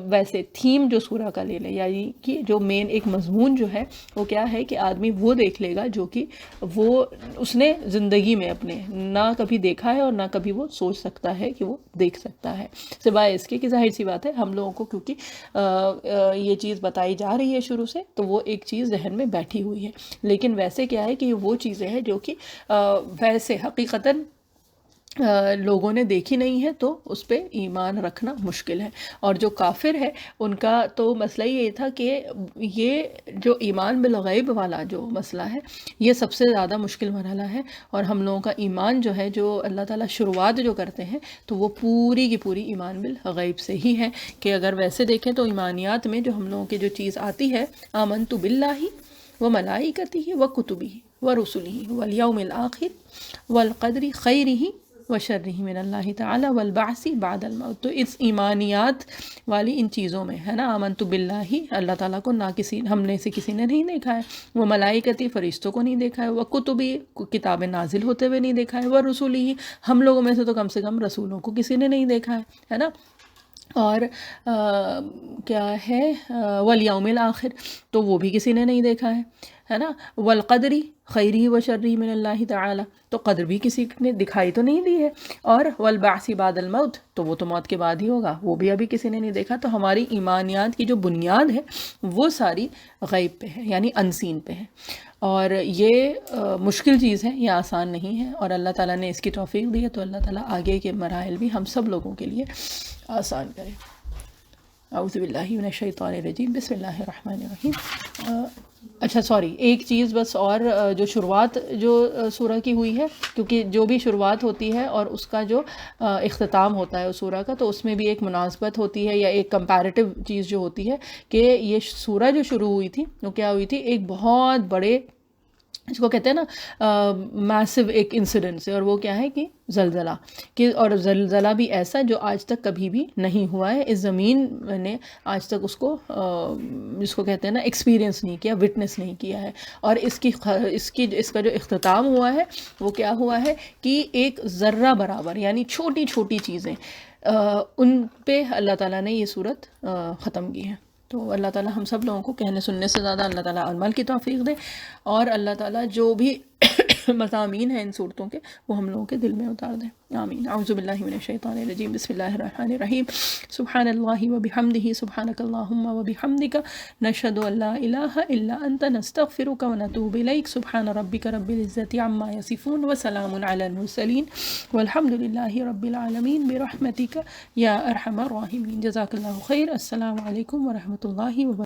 ویسے تھیم جو سورہ کا لے لیں، یعنی کہ جو مین ایک مضمون جو ہے وہ کیا ہے کہ آدمی وہ دیکھ لے گا جو کہ وہ اس نے زندگی میں اپنے نہ کبھی دیکھا ہے اور نہ کبھی وہ سوچ سکتا ہے کہ وہ دیکھ سکتا ہے، سوائے اس کے کہ ظاہر سی بات ہے ہم لوگوں کو کیونکہ یہ چیز بتائی جا رہی ہے شروع سے تو وہ ایک چیز ذہن میں بیٹھی ہوئی ہے، لیکن ویسے کیا ہے کہ یہ وہ چیزیں ہیں جو کہ ویسے حقیقتاً لوگوں نے دیکھی نہیں ہے تو اس پہ ایمان رکھنا مشکل ہے. اور جو کافر ہے ان کا تو مسئلہ یہ تھا کہ یہ جو ایمان بالغیب والا جو مسئلہ ہے یہ سب سے زیادہ مشکل مرحلہ ہے. اور ہم لوگوں کا ایمان جو ہے جو اللہ تعالیٰ شروعات جو کرتے ہیں تو وہ پوری کی پوری ایمان بالغیب سے ہی ہے. کہ اگر ویسے دیکھیں تو ایمانیات میں جو ہم لوگوں کی جو چیز آتی ہے آمنت باللہ و ملائکتہ و کتبہ و رسلہ والیوم الآخر والقدر خیرہ وشرہ من اللہ تعالی والبعث بعد الموت. تو اس ایمانیات والی ان چیزوں میں ہے نا آمنت باللہ اللہ تعالیٰ کو نہ ہم نے سے کسی نے نہیں دیکھا ہے، وہ ملائکتی فرشتوں کو نہیں دیکھا ہے، وہ کتبی کتابیں نازل ہوتے ہوئے نہیں دیکھا ہے، وہ رسولی ہم لوگوں میں سے تو کم سے کم رسولوں کو کسی نے نہیں دیکھا ہے نا. اور کیا ہے والیوم الآخر تو وہ بھی کسی نے نہیں دیکھا ہے نا. والقدری خیری و شرری من اللہ تعالی تو قدر بھی کسی نے دکھائی تو نہیں دی ہے. اور والبعث بعد الموت تو وہ تو موت کے بعد ہی ہوگا، وہ بھی ابھی کسی نے نہیں دیکھا. تو ہماری ایمانیات کی جو بنیاد ہے وہ ساری غیب پہ ہے، یعنی انسین پہ ہے. اور یہ مشکل چیز ہے، یہ آسان نہیں ہے. اور اللہ تعالیٰ نے اس کی توفیق دی ہے تو اللہ تعالیٰ آگے کے مراحل بھی ہم سب لوگوں کے لیے آسان کرے. اعوذ باللہ من الشیطان الرجیم، بسم اللہ الرحمن الرحیم. اچھا سوری، ایک چیز بس اور، جو شروعات جو سورہ کی ہوئی ہے، کیونکہ جو بھی شروعات ہوتی ہے اور اس کا جو اختتام ہوتا ہے اس سورہ کا، تو اس میں بھی ایک مناسبت ہوتی ہے یا ایک کمپیریٹیو چیز جو ہوتی ہے کہ یہ سورہ جو شروع ہوئی تھی وہ کیا ہوئی تھی، ایک بہت بڑے اس کو کہتے ہیں نا میسو ایک انسیڈنٹ سے، اور وہ کیا ہے کہ زلزلہ، کہ اور زلزلہ بھی ایسا جو آج تک کبھی بھی نہیں ہوا ہے. اس زمین نے آج تک اس کو جس کو کہتے ہیں نا ایکسپیرینس نہیں کیا، وٹنس نہیں کیا ہے. اور اس کا جو اختتام ہوا ہے وہ کیا ہوا ہے کہ ایک ذرہ برابر، یعنی چھوٹی چھوٹی چیزیں ان پہ اللہ تعالیٰ نے یہ صورت ختم کی ہے. تو اللہ تعالیٰ ہم سب لوگوں کو کہنے سننے سے زیادہ اللہ تعالیٰ عمل کی توفیق دے، اور اللہ تعالیٰ جو بھی مضامین ہیں ان صورتوں کے وہ ہم لوگوں کے دل میں اتار دیں. آمین. اعوذ باللہ من الشیطان الرجیم، بسم اللہ الرحمن الرحیم. سبحان اللہ وبحمدہ، سبحانک اللہم وبحمدک، نشہد ان لا الہ الا انت، نستغفرک ونتوب الیک. سبحان ربک رب العزۃ عما یصفون وسلام علی المرسلین والحمد للہ رب العالمین برحمتک یا ارحم الراحمین. جزاک اللہ خیر. السلام علیکم ورحمۃ اللہ وبرکاتہ.